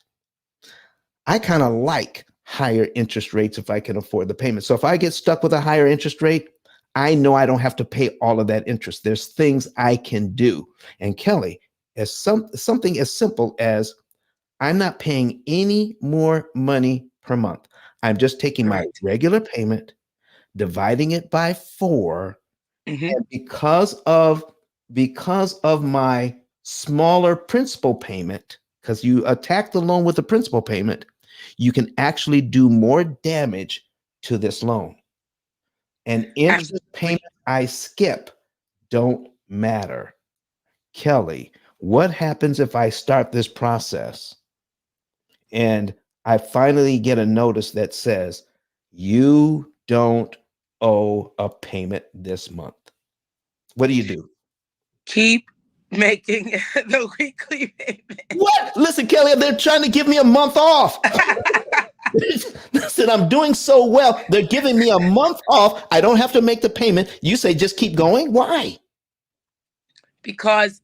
I kind of like higher interest rates if I can afford the payment. So if I get stuck with a higher interest rate, I know I don't have to pay all of that interest. There's things I can do. And Kelly, as something as simple as I'm not paying any more money per month. I'm just taking my Correct. regular payment, dividing it by 4, Hmm. and because of my smaller principal payment, because you attack the loan with the principal payment, you can actually do more damage to this loan. And interest payment Absolutely. I skip don't matter. Kelly, what happens if I start this process and I finally get a notice that says you don't owe a payment this month? What do you do? Keep making the weekly payment. What? Listen, Kelly, they're trying to give me a month off. Listen, I'm doing so well. They're giving me a month off. I don't have to make the payment. You say just keep going. Why? Because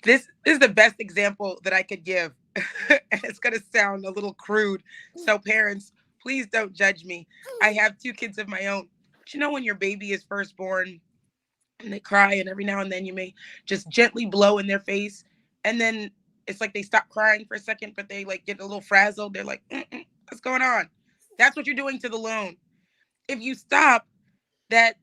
this is the best example that I could give. And it's going to sound a little crude. So, parents, please don't judge me. I have two kids of my own. But you know, when your baby is first born and they cry, and every now and then you may just gently blow in their face. And then it's like they stop crying for a second, but they like get a little frazzled. They're like, what's going on? That's what you're doing to the loan. If you stop, that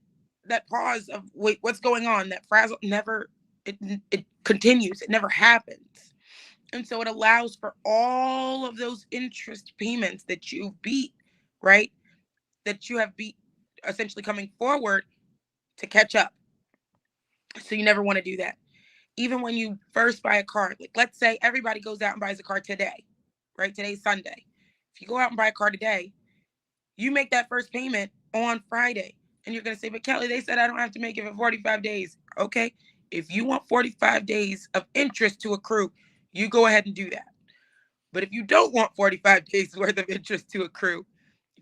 that pause of wait, what's going on, that frazzle never, it it continues, it never happens. And so it allows for all of those interest payments that you beat, right, that you have beat, essentially coming forward, to catch up. So you never want to do that. Even when you first buy a car, like let's say everybody goes out and buys a car today, right? Today's Sunday. If you go out and buy a car today, you make that first payment on Friday. And you're going to say, but Kelly, they said I don't have to make it for 45 days. Okay. If you want 45 days of interest to accrue, you go ahead and do that. But if you don't want 45 days worth of interest to accrue,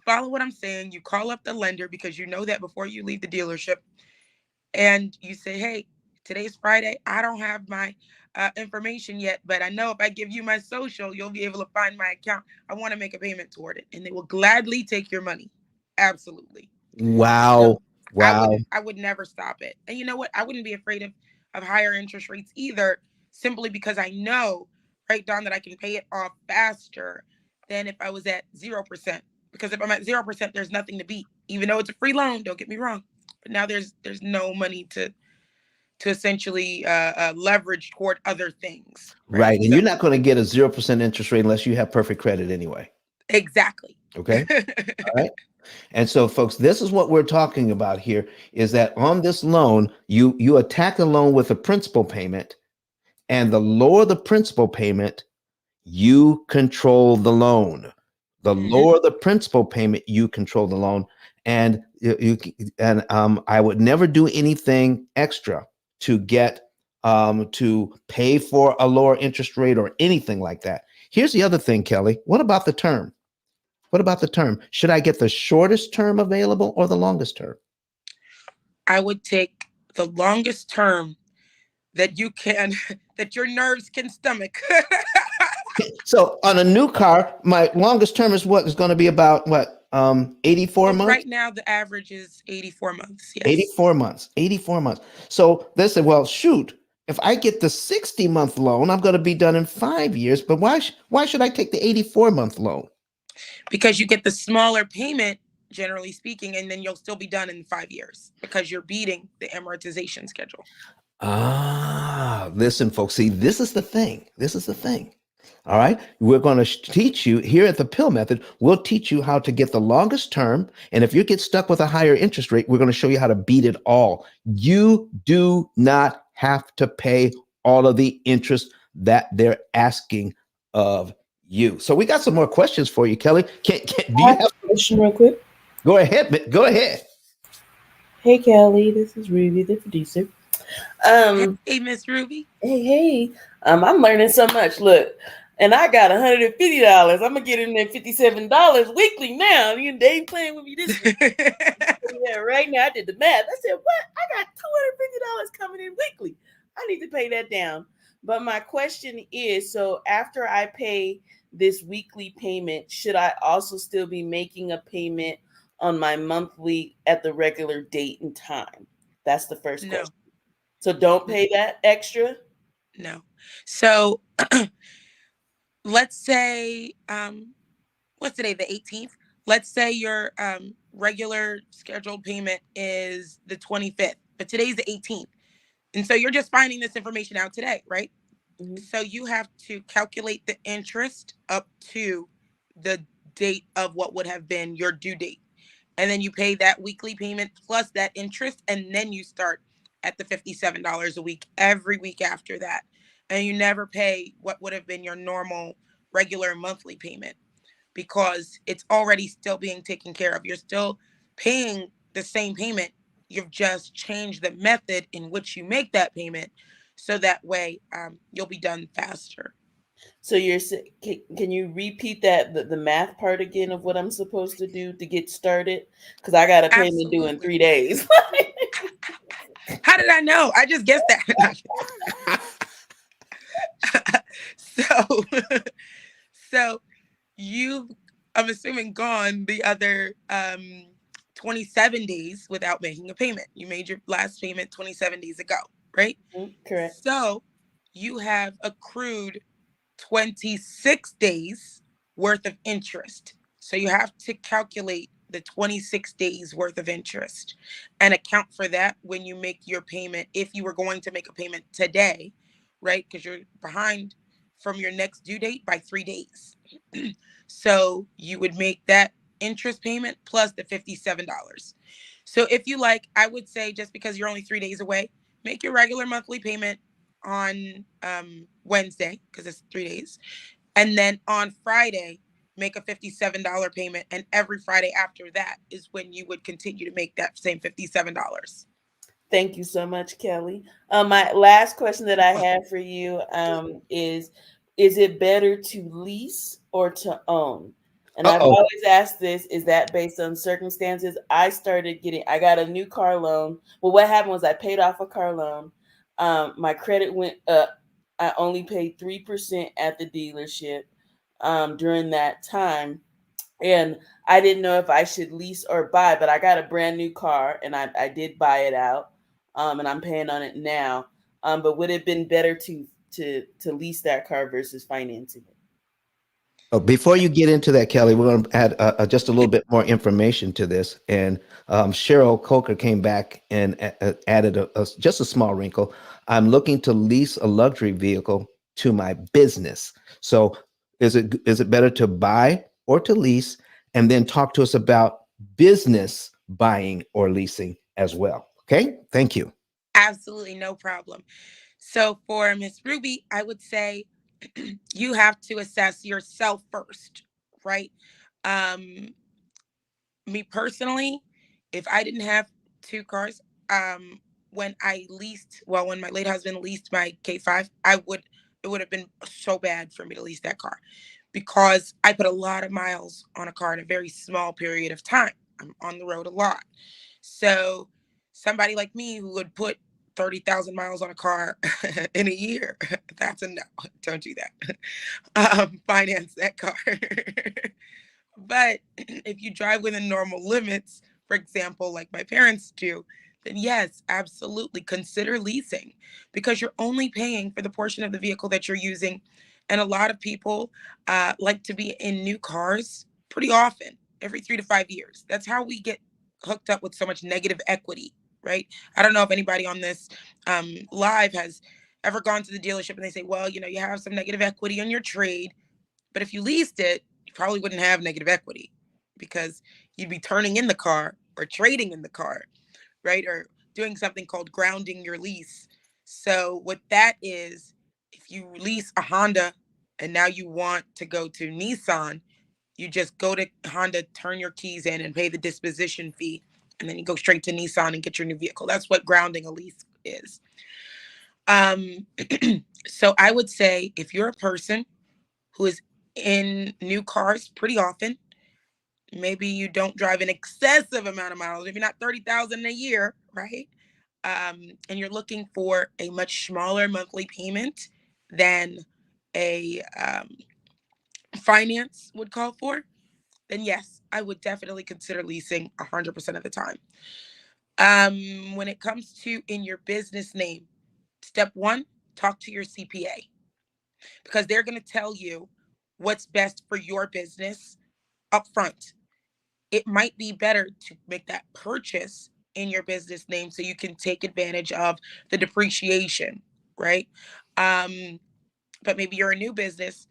follow what I'm saying. You call up the lender because you know that before you leave the dealership, and you say, hey, today's Friday. I don't have my information yet, but I know if I give you my social, you'll be able to find my account. I want to make a payment toward it. And they will gladly take your money. Absolutely. Wow. So I Wow. wouldn't, I would never stop it. And you know what? I wouldn't be afraid of higher interest rates either, simply because I know, right, Don, that I can pay it off faster than if I was at 0%. Because if I'm at 0%, there's nothing to beat. Even though it's a free loan, don't get me wrong. But now there's no money to essentially leverage toward other things, right? Right. And So you're not going to get a 0% interest rate unless you have perfect credit anyway. exactly. Okay. All right. And so, folks, this is what we're talking about here is that on this loan, you attack the loan with a principal payment, and the lower the principal payment, you control the loan. The Hmm. lower the principal payment, you control the loan. And I would never do anything extra to get to pay for a lower interest rate or anything like that. Here's the other thing, Kelly. What about the term? What about the term? Should I get the shortest term available or the longest term? I would take the longest term that you can, that your nerves can stomach. So on a new car, my longest term is what is going to be about what 84 Well, months. right now the average is 84 months. Yes. 84 months. 84 months. So they said, well, shoot, if I get the 60-month loan, I'm going to be done in 5 years. But why should I take the 84-month loan? Because you get the smaller payment, generally speaking, and then you'll still be done in 5 years because you're beating the amortization schedule. Listen, folks. See, this is the thing. This is the thing. All right. We're going to teach you here at the P.I.L.L method. We'll teach you how to get the longest term. And if you get stuck with a higher interest rate, we're going to show you how to beat it all. You do not have to pay all of the interest that they're asking of you. So we got some more questions for you, Kelly. Do I you have have? a question real quick. Go ahead. Go ahead. Hey, Kelly, this is Ruby, the producer. Hey, Miss Ruby. Hey. I'm learning so much. Look, and I got $150. I'm gonna get in there $57 weekly now. They ain't playing with me this week. Yeah, right now I did the math. I said, what? I got $250 coming in weekly. I need to pay that down. But my question is, so after I pay this weekly payment, should I also still be making a payment on my monthly at the regular date and time? That's the first No, question. So don't pay that extra? no. So let's say, what's today, the 18th? Let's say your regular scheduled payment is the 25th, but today's the 18th. And so you're just finding this information out today, right? Mhm. So you have to calculate the interest up to the date of what would have been your due date. And then you pay that weekly payment plus that interest. And then you start at the $57 a week every week after that. And you never pay what would have been your normal regular monthly payment because it's already still being taken care of. You're still paying the same payment. You've just changed the method in which you make that payment so that way you'll be done faster. So can you repeat that the math part again of what I'm supposed to do to get started? Because I got a payment due in Absolutely. 3 days. How did I know? I just guessed that. So, so you've, I'm assuming, gone the other 27 days without making a payment. You made your last payment 27 days ago, right? Correct. So you have accrued 26 days worth of interest. So you have to calculate the 26 days worth of interest and account for that when you make your payment. If you were going to make a payment today, right? Because you're behind from your next due date by 3 days. So you would make that interest payment plus the $57. So if you like, I would say just because you're only 3 days away, make your regular monthly payment on Wednesday because it's 3 days. And then on Friday, make a $57 payment. And every Friday after that is when you would continue to make that same $57. Thank you so much, Kelly. My last question that I have for you is it better to lease or to own? And I've Uh-oh. always asked this, is that based on circumstances? I got a new car loan. Well, what happened was I paid off a car loan. My credit went up. I only paid 3% at the dealership during that time. And I didn't know if I should lease or buy, but I got a brand new car and I did buy it out, and I'm paying on it now. But would it have been better to lease that car versus financing it? Oh, before you get into that, Kelly, we're going to add just a little bit more information to this. And Cheryl Coker came back and added just a small wrinkle. I'm looking to lease a luxury vehicle to my business. So, is it better to buy or to lease? And then talk to us about business buying or leasing as well. Okay, thank you. Absolutely no problem. So for Miss Ruby, I would say you have to assess yourself first, right? Um, Me personally, if I didn't have two cars, when I leased, well, when my late husband leased my K5, it would have been so bad for me to lease that car because I put a lot of miles on a car in a very small period of time. I'm on the road a lot. So somebody like me who would put 30,000 miles on a car in a year, that's a no. Don't do that. Finance that car. But if you drive within normal limits, for example, like my parents do, then yes, absolutely consider leasing because you're only paying for the portion of the vehicle that you're using. And a lot of people like to be in new cars pretty often, every 3 to 5 years. That's how we get hooked up with so much negative equity, right? I don't know if anybody on this live has ever gone to the dealership and they say, well, you have some negative equity on your trade, but if you leased it, you probably wouldn't have negative equity because you'd be turning in the car or trading in the car, right? Or doing something called grounding your lease. So, what that is, if you lease a Honda and now you want to go to Nissan, you just go to Honda, turn your keys in, and pay the disposition fee. And then you go straight to Nissan and get your new vehicle. That's what grounding a lease is. Um, so, I would say if you're a person who is in new cars pretty often. Maybe you don't drive an excessive amount of miles, maybe not 30,000 a year, right? And you're looking for a much smaller monthly payment than a finance would call for, then yes, I would definitely consider leasing 100% of the time. When it comes to in your business name, step one, talk to your CPA because they're going to tell you what's best for your business upfront. It might be better to make that purchase in your business name so you can take advantage of the depreciation, right? Um, but maybe you're a new business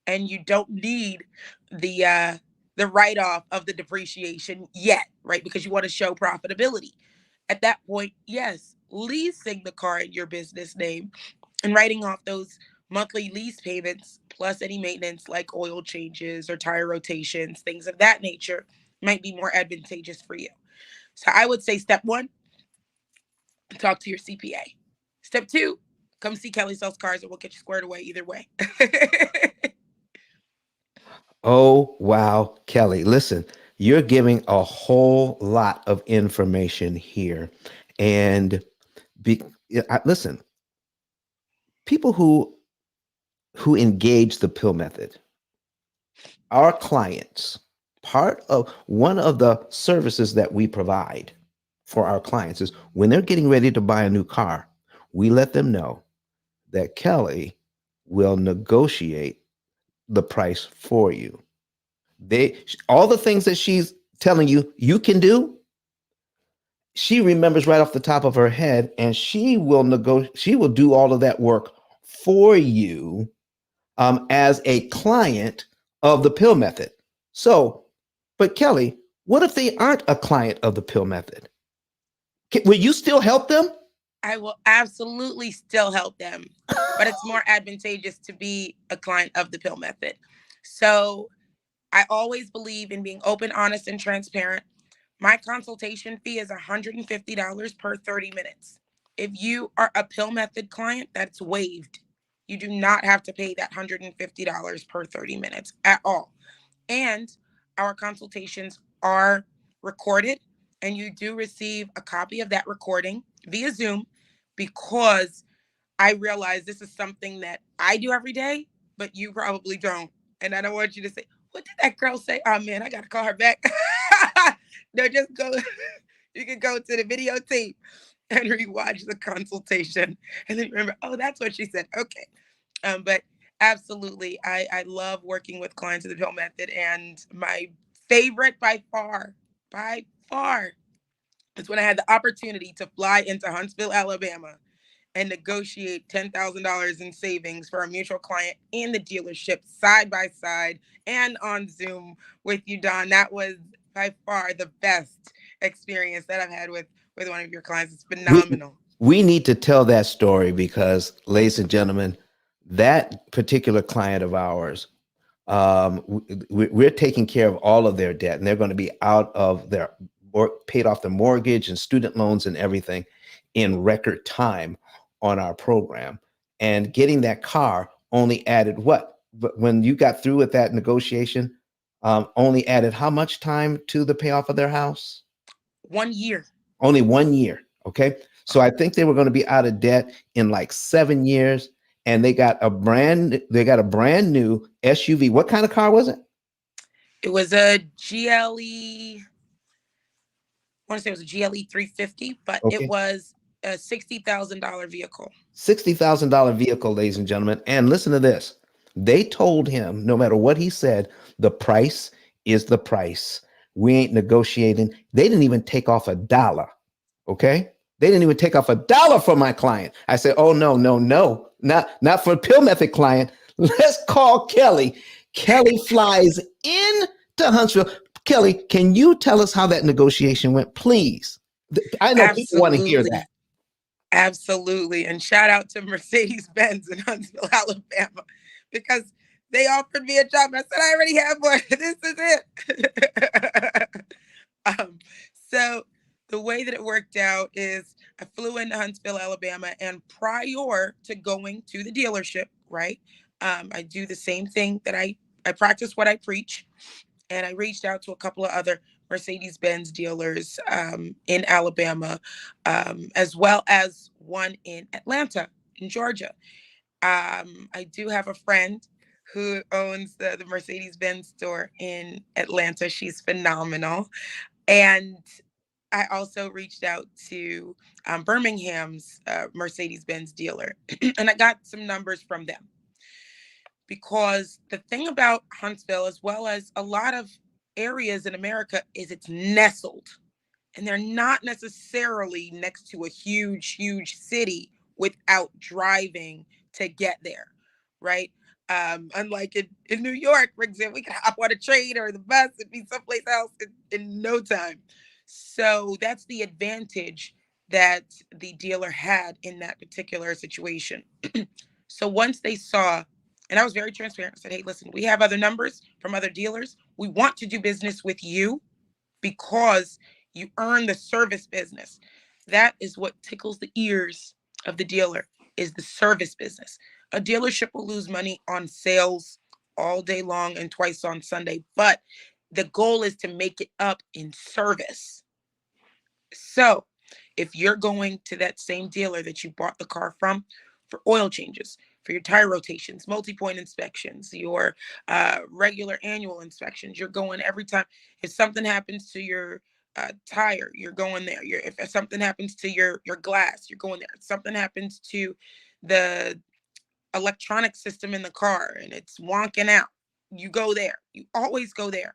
and you don't need the write-off of the depreciation yet, right? Because you want to show profitability. At that point, yes, leasing the car in your business name and writing off those monthly lease payments plus any maintenance like oil changes or tire rotations, things of that nature might be more advantageous for you. So I would say step one, talk to your CPA. Step two, come see Kelly Sells Cars and we'll get you squared away either way. Oh, wow, Kelly. Listen, you're giving a whole lot of information here. And be, listen, people who engage the pill method, our clients, part of one of the services that we provide for our clients is when they're getting ready to buy a new car, we let them know that Kelly will negotiate the price for you. They all the things that she's telling you you can do, she remembers right off the top of her head, and she will do all of that work for you as a client of the pill method. So, but Kelly, what if they aren't a client of the pill method? Will you still help them? I will absolutely still help them, but it's more advantageous to be a client of the pill method. So I always believe in being open, honest, and transparent. My consultation fee is $150 per 30 minutes. If you are a pill method client, that's waived. You do not have to pay that $150 per 30 minutes at all. And our consultations are recorded, and you do receive a copy of that recording via Zoom because I realize this is something that I do every day, but you probably don't. And I don't want you to say, what did that girl say? Oh man, I got to call her back. No, just go. You can go to the videotape and rewatch the consultation and then remember, oh, that's what she said. Okay. But absolutely, I love working with clients of the pill method. And my favorite by far, is when I had the opportunity to fly into Huntsville, Alabama and negotiate $10,000 in savings for a mutual client in the dealership side by side and on Zoom with you, Don. That was by far the best experience that I've had with one of your clients. It's We phenomenal. we need to tell that story because, ladies and gentlemen, that particular client of ours, we're taking care of all of their debt, and they're going to be out of their paid off the mortgage and student loans and everything in record time on our program. And getting that car only added what? But when you got through with that negotiation, only added how much time to the payoff of their house? 1 year. Only 1 year. Okay. So I think they were going to be out of debt in like 7 years. And they got a brand new SUV. What kind of car was it? It was a GLE. I want to say it was a GLE 350, but it Okay. was a $60,000 vehicle. $60,000 vehicle, ladies and gentlemen. And listen to this. They told him, no matter what he said, the price is the price. We ain't negotiating. They didn't even take off a dollar. Okay. They didn't even take off a dollar for my client. I said, oh, no, no, no, not for a pill method client. Let's call Kelly. Kelly flies in to Huntsville. Kelly, can you tell us how that negotiation went, please? I know people want to hear that. Absolutely. Absolutely. And shout out to Mercedes Benz in Huntsville, Alabama, because they offered me a job. I said, I already have one. This is it. um, so the way that it worked out is I flew into Huntsville, Alabama, and prior to going to the dealership, right, I do the same thing that I practice what I preach. And I reached out to a couple of other Mercedes Benz dealers in Alabama, as well as one in Atlanta, in Georgia. I do have a friend who owns the Mercedes Benz store in Atlanta. She's phenomenal. And I also reached out to Birmingham's Mercedes Benz dealer, and I got some numbers from them. Because the thing about Huntsville, as well as a lot of areas in America, is it's nestled, and they're not necessarily next to a huge city without driving to get there, right? Unlike in New York, for example, we can hop on a train or the bus and be someplace else in no time. So that's the advantage that the dealer had in that particular situation. So once they saw, and I was very transparent, I said, hey, listen, we have other numbers from other dealers. We want to do business with you because you earn the service business. That is what tickles the ears of the dealer. is the service business. A dealership will lose money on sales all day long and twice on Sunday, but the goal is to make it up in service. So if you're going to that same dealer that you bought the car from for oil changes, for your tire rotations, multi-point inspections, your regular annual inspections, you're going every time. If something happens to your tire, you're going there. If something happens to your glass, you're going there. If something happens to the electronic system in the car and it's wonking out, you go there. You always go there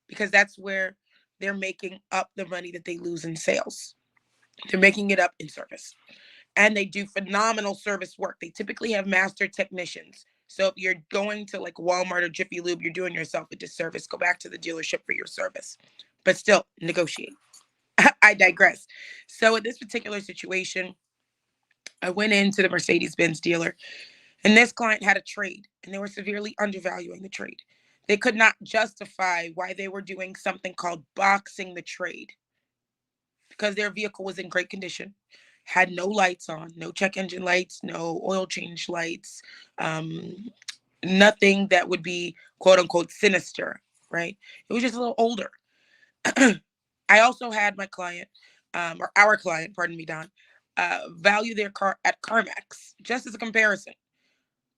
because that's where they're making up the money that they lose in sales. They're making it up in service. And they do phenomenal service work. They typically have master technicians. So if you're going to like Walmart or Jiffy Lube, you're doing yourself a disservice. Go back to the dealership for your service. But still, negotiate. I digress. So in this particular situation, I went into the Mercedes-Benz dealer, and this client had a trade, and they were severely undervaluing the trade. They could not justify why they were doing something called boxing the trade because their vehicle was in great condition, had no lights on, no check engine lights, no oil change lights, nothing that would be quote unquote sinister, right? It was just a little older. I also had my client, or our client, pardon me, Don, value their car at CarMax, just as a comparison.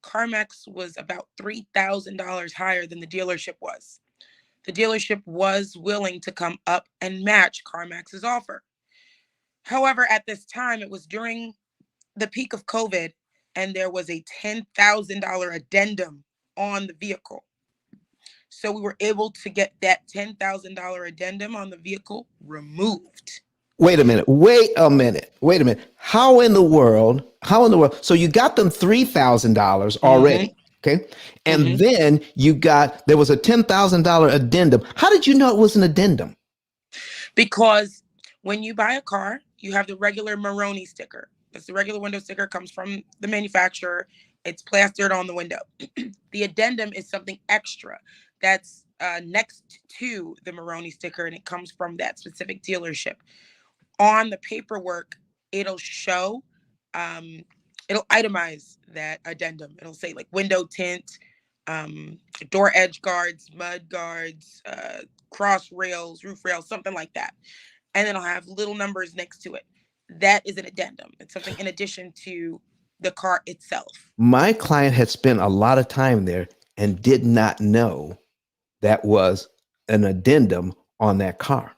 CarMax was about $3,000 higher than the dealership was. The dealership was willing to come up and match CarMax's offer. However, at this time, it was during the peak of COVID, and there was a $10,000 addendum on the vehicle. So we were able to get that $10,000 addendum on the vehicle removed. Wait a minute. Wait a minute. Wait a minute. How in the world? How in the world? So you got them $3,000 already. Mm-hmm. Okay. And Mm-hmm. then there was a $10,000 addendum. How did you know it was an addendum? Because when you buy a car, you have the regular Maroni sticker. That's the regular window sticker, comes from the manufacturer. It's plastered on the window. The addendum is something extra that's next to the Maroni sticker, and it comes from that specific dealership. On the paperwork, it'll show, it'll itemize that addendum. It'll say like window tint, door edge guards, mud guards, cross rails, roof rails, something like that. And then I'll have little numbers next to it. That is an addendum. It's something in addition to the car itself. My client had spent a lot of time there and did not know that was an addendum on that car.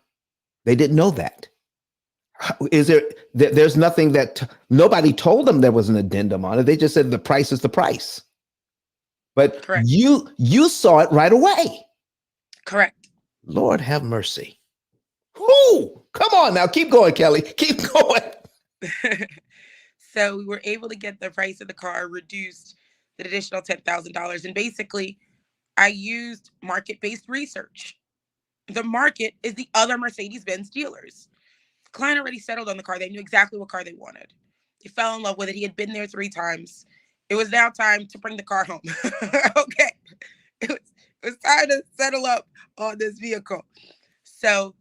They didn't know that. Is there's nothing nobody told them there was an addendum on it. They just said the price is the price. But Correct. you saw it right away. Correct. Lord have mercy. Whoo! Come on now. Keep going, Kelly. Keep going. So we were able to get the price of the car reduced, an additional $10,000. And basically, I used market-based research. The market is the other Mercedes-Benz dealers. The client already settled on the car. They knew exactly what car they wanted. They fell in love with it. He had been there 3 times. It was now time to bring the car home. Okay. It was time to settle up on this vehicle. So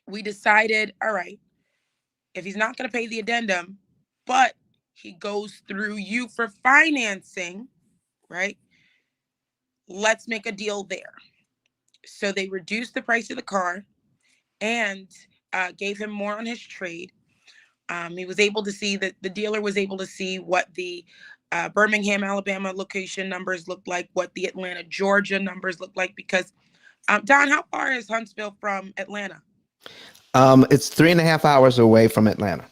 we decided, all right, if he's not going to pay the addendum, but he goes through you for financing, right? Let's make a deal there. So they reduced the price of the car and gave him more on his trade. He was able to see that the dealer was able to see what the Birmingham, Alabama location numbers looked like, what the Atlanta, Georgia numbers looked like. Because Don, how far is Huntsville from Atlanta? It's 3.5 hours away from Atlanta.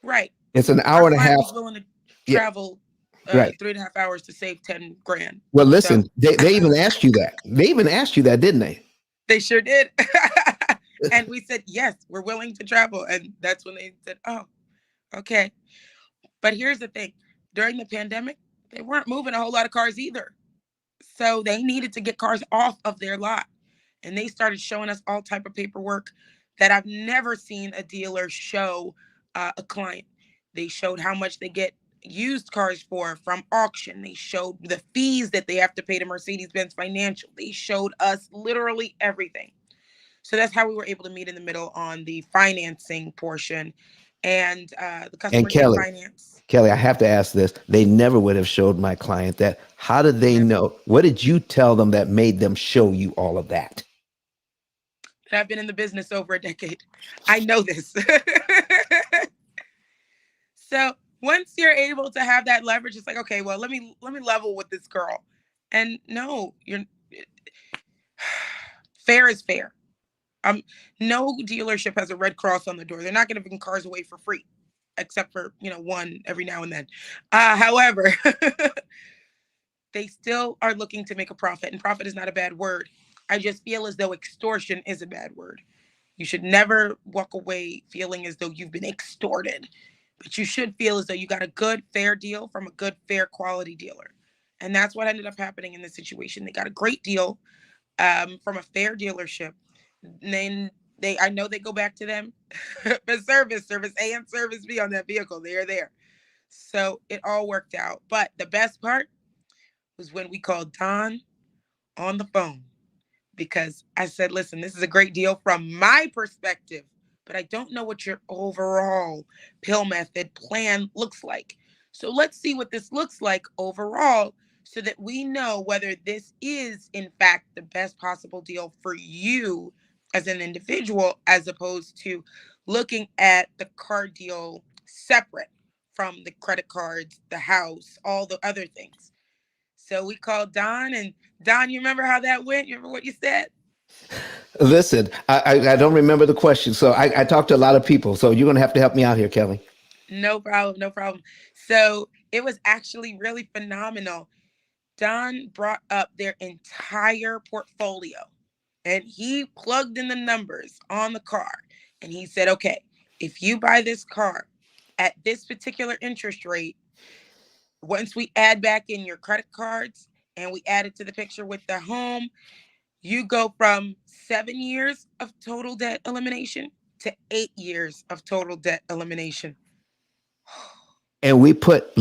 Right. It's an hour and a half. Was willing to travel 3.5 hours to save 10 grand. Well, listen, so, they even asked you that. They even asked you that, didn't they? They sure did. And we said, yes, we're willing to travel. And that's when they said, oh, okay. But here's the thing. During the pandemic, they weren't moving a whole lot of cars either. So they needed to get cars off of their lot. And they started showing us all type of paperwork that I've never seen a dealer show a client. They showed how much they get used cars from auction. They showed the fees that they have to pay to Mercedes-Benz Financial. They showed us literally everything. So that's how we were able to meet in the middle on the financing portion. And the customer can finance. Kelly, I have to ask this. They never would have showed my client that. How did they Never. know? What did you tell them that made them show you all of that? And I've been in the business over a decade. I know this. So once you're able to have that leverage, it's like, okay, well, let me level with this girl. And no, you're fair is fair. Um, no dealership has a red cross on the door. They're not going to bring cars away for free, except for one every now and then. However, they still are looking to make a profit, and profit is not a bad word. I just feel as though extortion is a bad word. You should never walk away feeling as though you've been extorted, but you should feel as though you got a good, fair deal from a good, fair quality dealer. And that's what ended up happening in this situation. They got a great deal from a fair dealership. And then I know they go back to them for service A and service B on that vehicle. They are there. So it all worked out. But the best part was when we called Don on the phone, because I said, listen, this is a great deal from my perspective, but I don't know what your overall pill method plan looks like. So let's see what this looks like overall so that we know whether this is, in fact, the best possible deal for you as an individual, as opposed to looking at the car deal separate from the credit cards, the house, all the other things. So we called Don, and Don, you remember how that went? You remember what you said? Listen, I don't remember the question. So I talked to a lot of people. So you're going to have to help me out here, Kelly. No problem, no problem. So it was actually really phenomenal. Don brought up their entire portfolio and he plugged in the numbers on the car. And he said, okay, if you buy this car at this particular interest rate, once we add back in your credit cards and we add it to the picture with the home, you go from 7 years of total debt elimination to 8 years of total debt elimination. And we put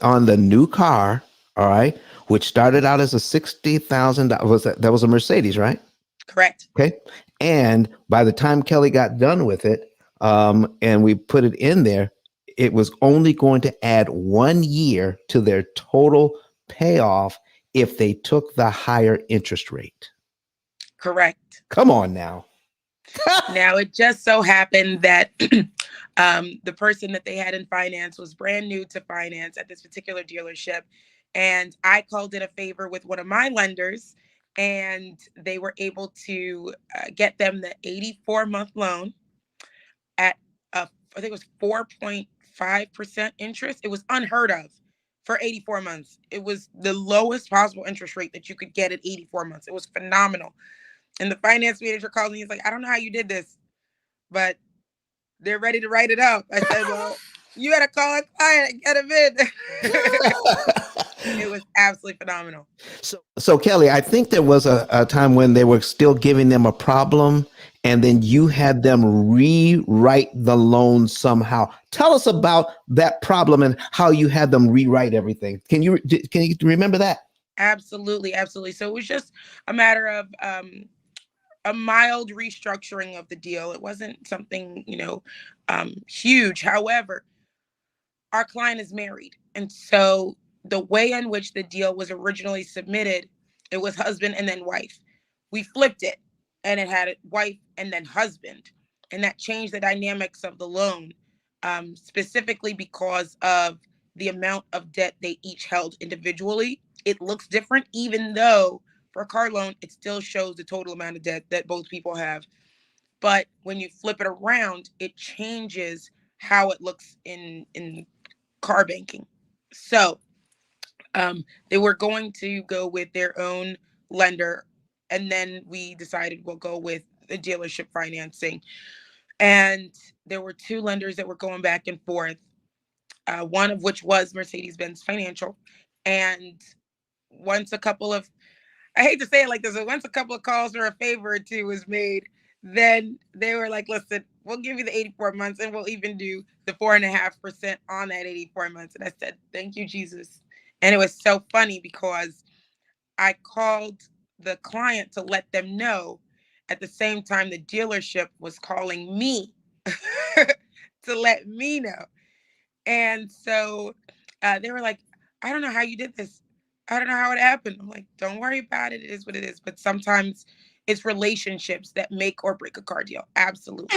on the new car, all right, which started out as a $60,000. That was a Mercedes, right? Correct. Okay. And by the time Kelly got done with it, and we put it in there, it was only going to add 1 year to their total payoff if they took the higher interest rate. Correct. Come on now. Now, it just so happened that the person that they had in finance was brand new to finance at this particular dealership. And I called in a favor with one of my lenders, and they were able to get them the 84-month loan at, I think it was 4.5% interest. It was unheard of for 84 months. It was the lowest possible interest rate that you could get at 84 months. It was phenomenal. And the finance manager called me. He's like, I don't know how you did this, but they're ready to write it up. I said, well, you got to call a client and get him in. It was absolutely phenomenal. So Kelly, I think there was a time when they were still giving them a problem, and then you had them rewrite the loan somehow. Tell us about that problem and how you had them rewrite everything. Can you remember that? Absolutely. Absolutely. So it was just a matter of a mild restructuring of the deal. It wasn't something, huge. However, our client is married. And so the way in which the deal was originally submitted, it was husband and then wife. We flipped it and it had wife and then husband. And that changed the dynamics of the loan, specifically because of the amount of debt they each held individually. It looks different, even though for a car loan, it still shows the total amount of debt that both people have. But when you flip it around, it changes how it looks in car banking. So they were going to go with their own lender, and then we decided we'll go with the dealership financing. And there were two lenders that were going back and forth, one of which was Mercedes-Benz Financial. And once a couple of, I hate to say it like this, but once a couple of calls for a favor or two was made, then they were like, listen, we'll give you the 84 months and we'll even do the 4.5% on that 84 months. And I said, thank you, Jesus. And it was so funny because I called the client to let them know at the same time the dealership was calling me to let me know. And so they were like, I don't know how you did this. I don't know how it happened. I'm like, don't worry about it. It is what it is. But sometimes it's relationships that make or break a car deal. Absolutely.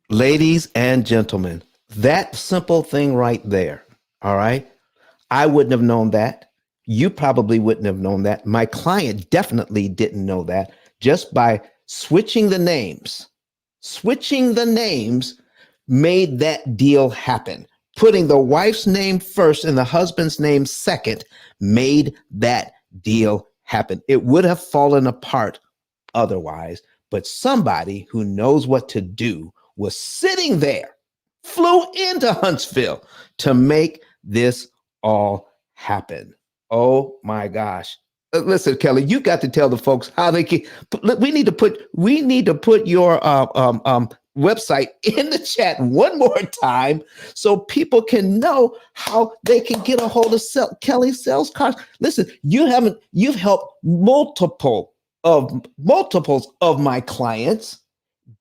Ladies and gentlemen, that simple thing right there, all right? I wouldn't have known that. You probably wouldn't have known that. My client definitely didn't know that. Just by switching the names, made that deal happen. Putting the wife's name first and the husband's name second made that deal happen. It would have fallen apart otherwise, but somebody who knows what to do was sitting there, flew into Huntsville to make this all happen. Oh my gosh. Listen, Kelly, you got to tell the folks how they can. We need to put your website in the chat one more time so people can know how they can get a hold of Kelly Sales Cars. Listen, you've helped multiples of my clients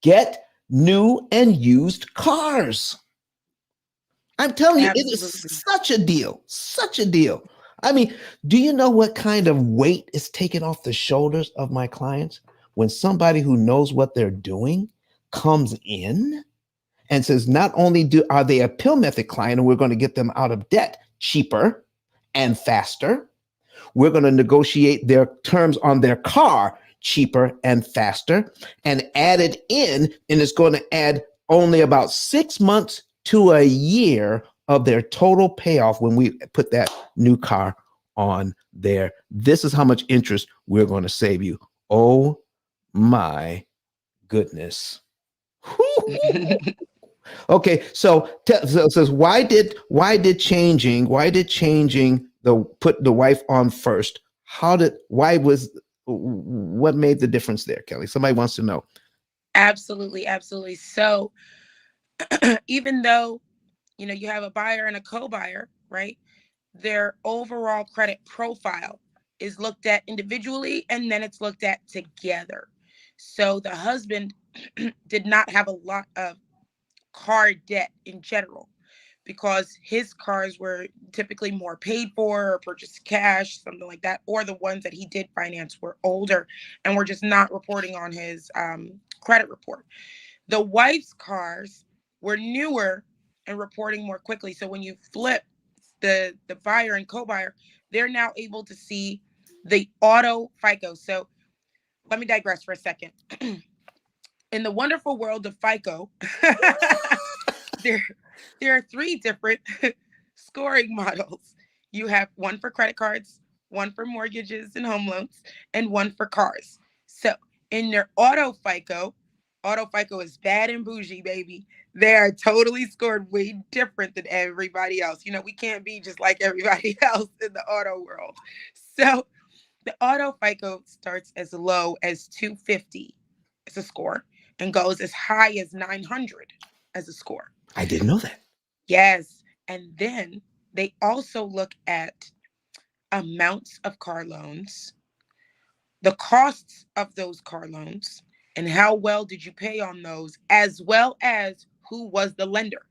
get new and used cars. I'm telling you, it is Absolutely. such a deal, such a deal. I mean, do you know what kind of weight is taken off the shoulders of my clients when somebody who knows what they're doing comes in and says, not only are they a pill method client and we're going to get them out of debt cheaper and faster, we're going to negotiate their terms on their car cheaper and faster and add it in, and it's going to add only about 6 months to a year of their total payoff when we put that new car on there. This is how much interest we're going to save you. Oh my goodness. Okay, so says why did changing the put the wife on first? What made the difference there, Kelly? Somebody wants to know. Absolutely, absolutely. So even though, you have a buyer and a co-buyer, right? Their overall credit profile is looked at individually and then it's looked at together. So the husband did not have a lot of car debt in general because his cars were typically more paid for or purchased cash, something like that, or the ones that he did finance were older and were just not reporting on his credit report. The wife's cars were newer and reporting more quickly. So when you flip the buyer and co-buyer, they're now able to see the auto FICO. So let me digress for a second. In the wonderful world of FICO, there there are three different scoring models. You have one for credit cards, one for mortgages and home loans, and one for cars. So in their auto FICO is bad and bougie, baby. They are totally scored way different than everybody else. We can't be just like everybody else in the auto world. So the auto FICO starts as low as 250 as a score and goes as high as 900 as a score. I didn't know that. Yes. And then they also look at amounts of car loans, the costs of those car loans, and how well did you pay on those, as well as who was the lender.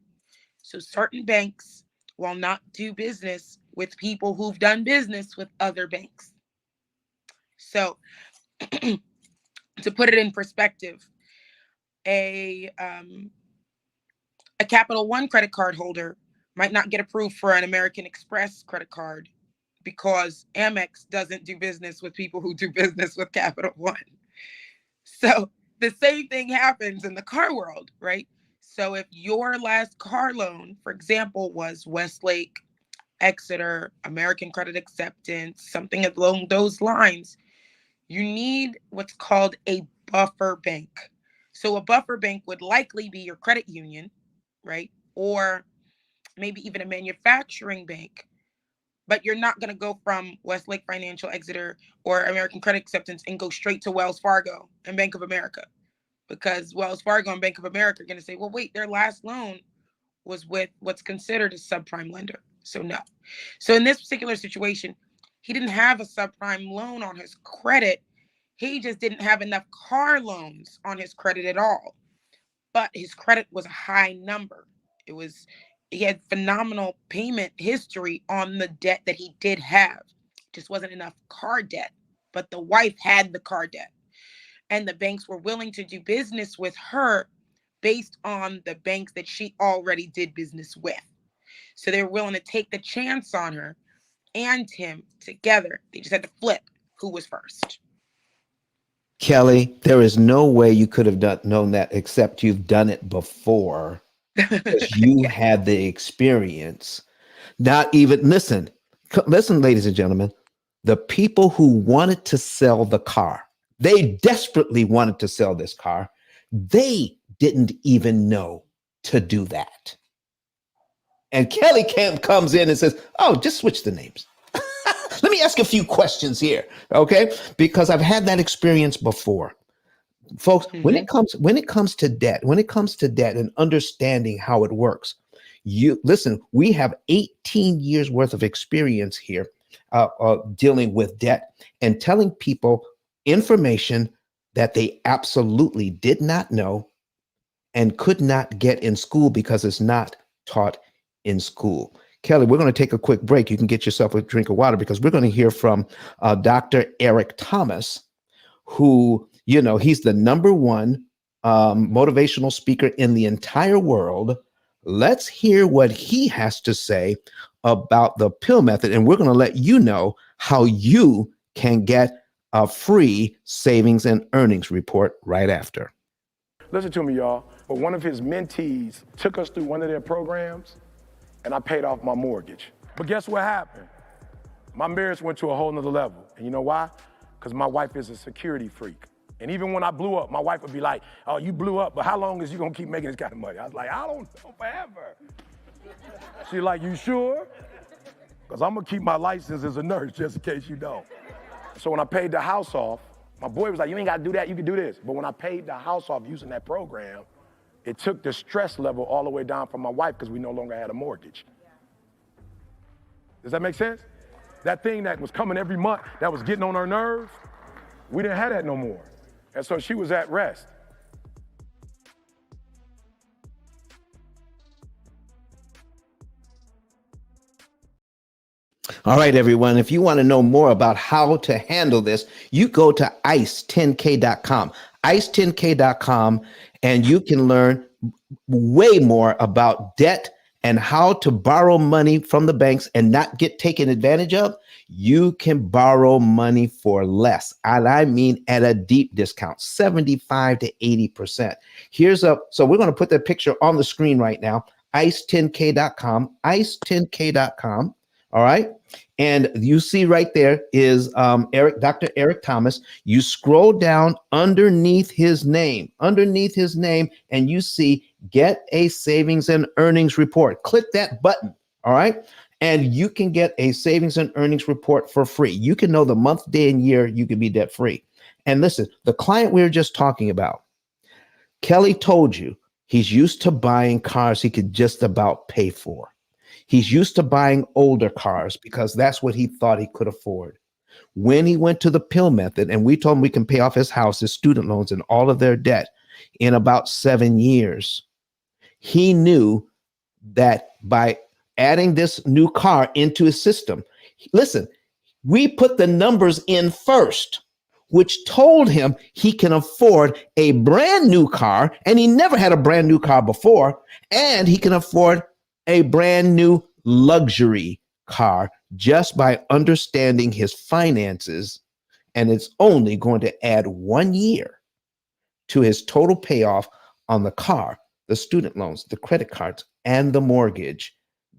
So certain banks will not do business with people who've done business with other banks. So to put it in perspective, a a Capital One credit card holder might not get approved for an American Express credit card because Amex doesn't do business with people who do business with Capital One. So the same thing happens in the car world, right? So if your last car loan, for example, was Westlake, Exeter, American Credit Acceptance, something along those lines, you need what's called a buffer bank. So a buffer bank would likely be your credit union, right? Or maybe even a manufacturing bank. But you're not going to go from Westlake Financial, Exeter, or American Credit Acceptance and go straight to Wells Fargo and Bank of America, because Wells Fargo and Bank of America are going to say, well, wait, their last loan was with what's considered a subprime lender. So no. So in this particular situation, he didn't have a subprime loan on his credit. He just didn't have enough car loans on his credit at all. but his credit was a high number. It was, he had phenomenal payment history on the debt that he did have. Just wasn't enough car debt, but the wife had the car debt, and the banks were willing to do business with her based on the banks that she already did business with. So they were willing to take the chance on her and him together. They just had to flip who was first. Kelly, there is no way you could have known that except you've done it before because you Yeah. had the experience. Not even, listen, listen, ladies and gentlemen, the people who wanted to sell the car, they desperately wanted to sell this car. They didn't even know to do that. And Kelly comes in and says, oh, just switch the names. Let me ask a few questions here, okay? Because I've had that experience before. Folks, when it comes to debt, and understanding how it works, you listen, we have 18 years worth of experience here dealing with debt and telling people information that they absolutely did not know and could not get in school because it's not taught in school. Kelly, we're going to take a quick break. You can get yourself a drink of water because we're going to hear from Dr. Eric Thomas, who, you know, he's the number one motivational speaker in the entire world. Let's hear what he has to say about the P.I.L.L method, and we're going to let you know how you can get a free savings and earnings report right after. Listen to me, y'all. But one of his mentees took us through one of their programs, and I paid off my mortgage. But guess what happened? My marriage went to a whole nother level. And you know why? Because my wife is a security freak. And even when I blew up, my wife would be like, oh, you blew up, but how long is you gonna keep making this kind of money? I was like, I don't know, forever. She's like, you sure? Because I'm gonna keep my license as a nurse just in case you don't. So when I paid the house off, my boy was like, you ain't gotta do that, you can do this. But when I paid the house off using that program, it took the stress level all the way down from my wife because we no longer had a mortgage. Does that make sense? That thing that was coming every month, that was getting on her nerves, we didn't have that no more. And so she was at rest. All right, everyone. If you want to know more about how to handle this, you go to ice10k.com, ice10k.com, and you can learn way more about debt and how to borrow money from the banks and not get taken advantage of. You can borrow money for less. And I mean at a deep discount, 75 to 80%. So we're going to put that picture on the screen right now, ice10k.com, ice10k.com. All right. And you see right there is Dr. Eric Thomas. You scroll down underneath his name, and you see get a savings and earnings report. Click that button. All right. And you can get a savings and earnings report for free. You can know the month, day, and year you can be debt free. And listen, the client we were just talking about, Kelly told you he's used to buying cars he could just about pay for. He's used to buying older cars because that's what he thought he could afford. When he went to the P.I.L.L method and we told him we can pay off his house, his student loans, and all of their debt in about 7 years, he knew that by adding this new car into his system, listen, we put the numbers in first, which told him he can afford a brand new car, and he never had a brand new car before, and he can afford a brand new luxury car just by understanding his finances. And it's only going to add 1 year to his total payoff on the car, the student loans, the credit cards, and the mortgage.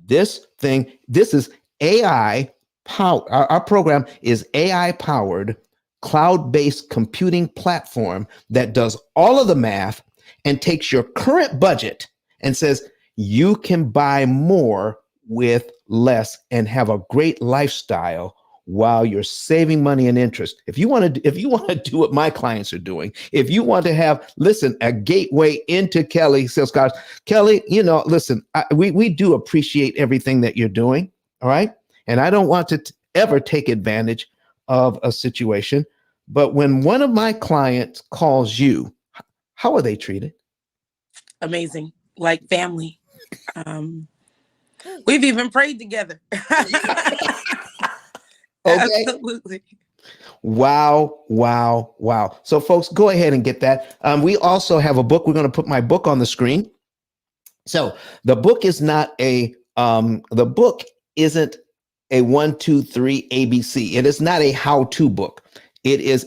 This is AI powered. Our program is AI powered, cloud-based computing platform that does all of the math and takes your current budget and says, you can buy more with less and have a great lifestyle while you're saving money and interest. If you want to do what my clients are doing, if you want to have, listen, a gateway into Kelly Sales Cars, Kelly, listen, we do appreciate everything that you're doing. All right. And I don't want to ever take advantage of a situation. But when one of my clients calls you, how are they treated? amazing, like family. We've even prayed together. Okay. Absolutely. Wow, wow, wow. So, folks, go ahead and get that. We also have a book. We're going to put my book on the screen. So, the book is not the book isn't a 1, 2, 3 ABC. It is not a how-to book. It is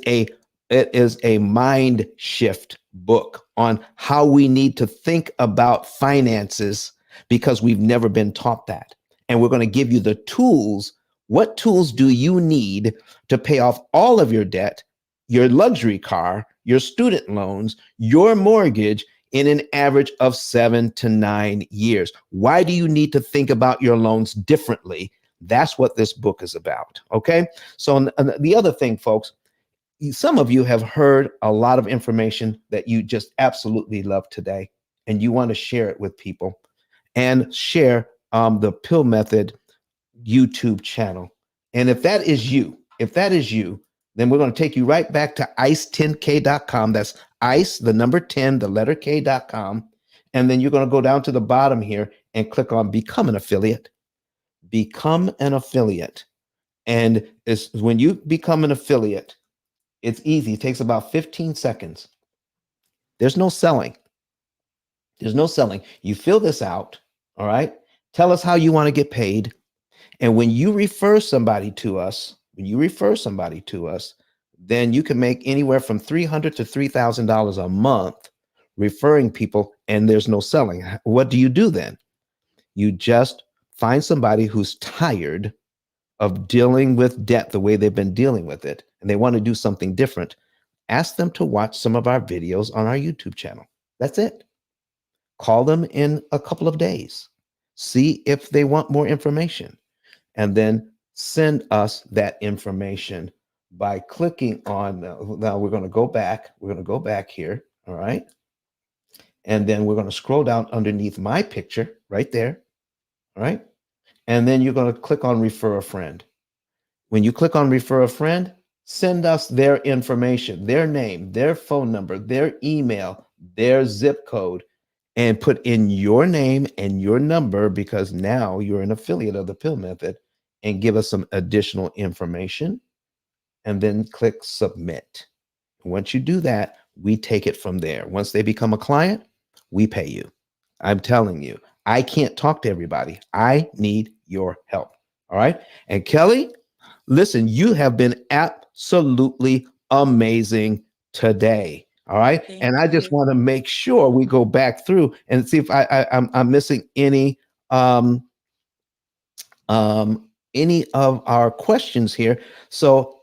a mind shift book on how we need to think about finances because we've never been taught that. And we're going to give you the tools. What tools do you need to pay off all of your debt, your luxury car, your student loans, your mortgage in an average of 7 to 9 years? Why do you need to think about your loans differently? That's what this book is about. Okay. So the other thing, folks, some of you have heard a lot of information that you just absolutely love today, and you want to share it with people and share the P.I.L.L Method YouTube channel. And if that is you, then we're going to take you right back to ice10k.com. That's ice, the number 10, the letter k.com. And then you're going to go down to the bottom here and click on become an affiliate. Become an affiliate. And it's, when you become an affiliate, it's easy. It takes about 15 seconds. There's no selling. There's no selling. You fill this out. All right. Tell us how you want to get paid. And when you refer somebody to us, then you can make anywhere from $300 to $3,000 a month referring people, and there's no selling. What do you do then? You just find somebody who's tired of dealing with debt the way they've been dealing with it, and they want to do something different. Ask them to watch some of our videos on our YouTube channel. That's it. Call them in a couple of days. See if they want more information, and then send us that information by clicking on, now we're going to go back. We're going to go back here. All right. And then we're going to scroll down underneath my picture right there. All right. And then you're going to click on refer a friend. When you click on refer a friend, send us their information, their name, their phone number, their email, their zip code, and put in your name and your number, because now you're an affiliate of the P.I.L.L Method, and give us some additional information, and then click submit. Once you do that, we take it from there. Once they become a client, we pay you. I'm telling you, I can't talk to everybody. I need your help. All right. And Kelly, listen, you have been absolutely amazing today. All right. Thank And I just you. want to make sure we go back through and see if I'm missing any of our questions here. So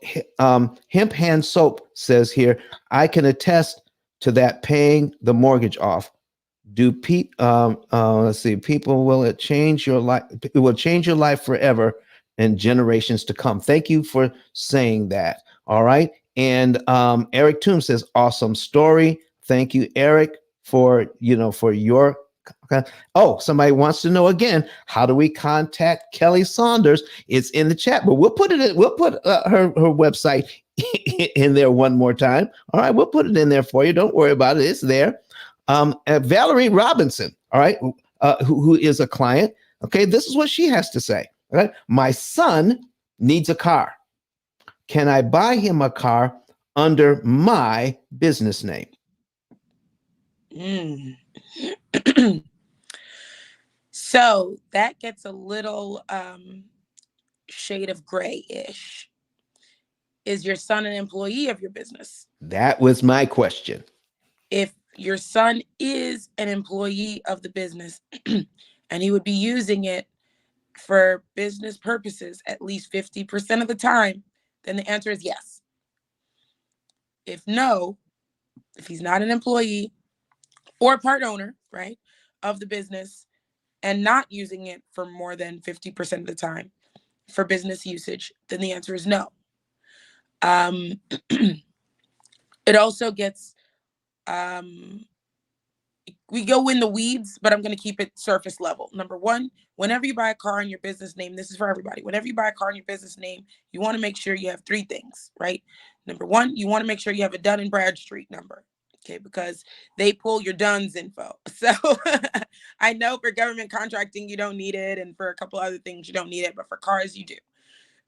Hemp Hand Soap says here, I can attest to that, paying the mortgage off. Let's see, people, will it change your life? It will change your life forever and generations to come. Thank you for saying that. All right. And Eric Toom says, awesome story. Thank you, Eric, for your. Oh, somebody wants to know again, how do we contact Kelly Saunders? It's in the chat, but we'll put her website in there one more time. All right, we'll put it in there for you. Don't worry about it. It's there. Valerie Robinson, all right, who is a client. Okay, this is what she has to say. All right, my son needs a car. Can I buy him a car under my business name? So that gets a little shade of gray-ish. Is your son an employee of your business? That was my question. If your son is an employee of the business and he would be using it for business purposes at least 50% of the time, then the answer is yes. If no, if he's not an employee or part owner, right, of the business and not using it for more than 50% of the time for business usage, then the answer is no. It also gets, we go in the weeds, but I'm going to keep it surface level. Number one, whenever you buy a car in your business name, this is for everybody. Whenever you buy a car in your business name, you want to make sure you have three things, right? Number one, you want to make sure you have a Dun and Bradstreet number. Okay, because they pull your DUNS info. So I know for government contracting, you don't need it. And for a couple other things, you don't need it. But for cars, you do.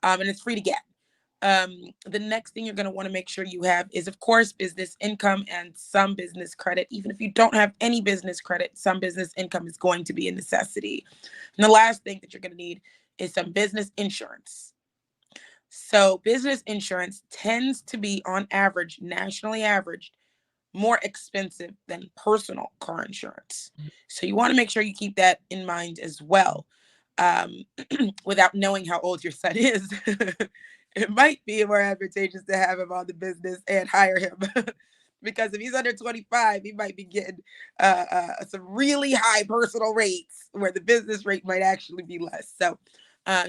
And it's free to get. The next thing you're going to want to make sure you have is, of course, business income and some business credit. Even if you don't have any business credit, some business income is going to be a necessity. And the last thing that you're going to need is some business insurance. So business insurance tends to be, on average, nationally averaged, more expensive than personal car insurance. So you want to make sure you keep that in mind as well. Um, Without knowing how old your son is, it might be more advantageous to have him on the business and hire him. Because if he's under 25, he might be getting some really high personal rates where the business rate might actually be less. So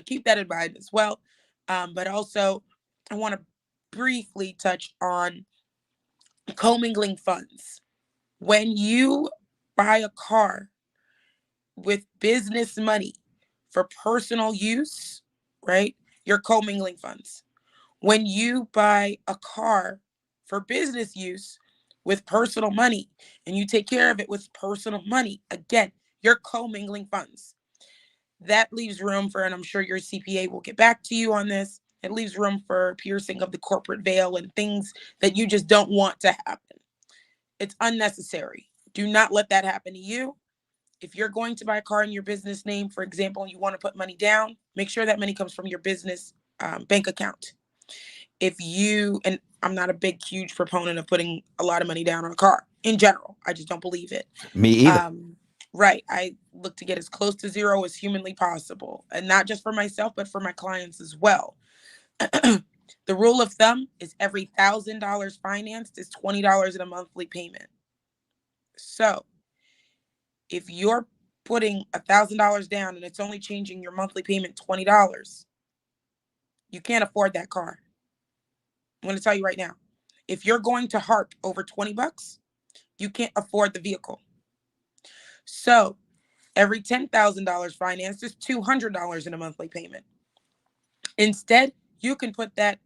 keep that in mind as well. But also, I want to briefly touch on commingling funds. When you buy a car with business money for personal use, right? You're commingling funds. When you buy a car for business use with personal money and you take care of it with personal money, again, you're commingling funds. That leaves room for, and I'm sure your CPA will get back to you on this, it leaves room for piercing of the corporate veil and things that you just don't want to happen. It's unnecessary. Do not let that happen to you. If you're going to buy a car in your business name, for example, and you want to put money down, make sure that money comes from your business bank account. If you, and I'm not a big, huge proponent of putting a lot of money down on a car in general. I just don't believe it. Me either. Right. I look to get as close to zero as humanly possible. And not just for myself, but for my clients as well. The rule of thumb is every $1,000 financed is $20 in a monthly payment. So if you're putting $1,000 down and it's only changing your monthly payment $20, you can't afford that car. I'm going to tell you right now, if you're going to harp over $20, you can't afford the vehicle. So every $10,000 financed is $200 in a monthly payment. Instead, you can put that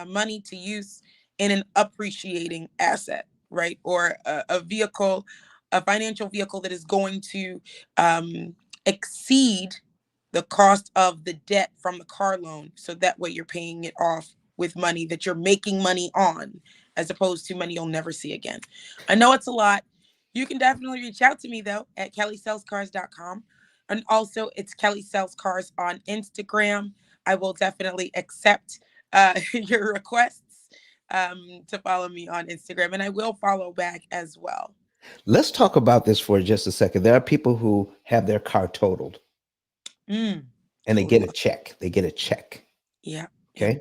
money to use in an appreciating asset, right? Or a vehicle, a financial vehicle that is going to exceed the cost of the debt from the car loan. So that way you're paying it off with money that you're making money on, as opposed to money you'll never see again. I know it's a lot. You can definitely reach out to me though at kellysellscars.com. And also it's Kelly Sells Cars on Instagram. I will definitely accept your requests to follow me on Instagram, and I will follow back as well. Let's talk about this for just a second. There are people who have their car totaled and they get Ooh, a check. They get a check. yeah, yeah, Okay.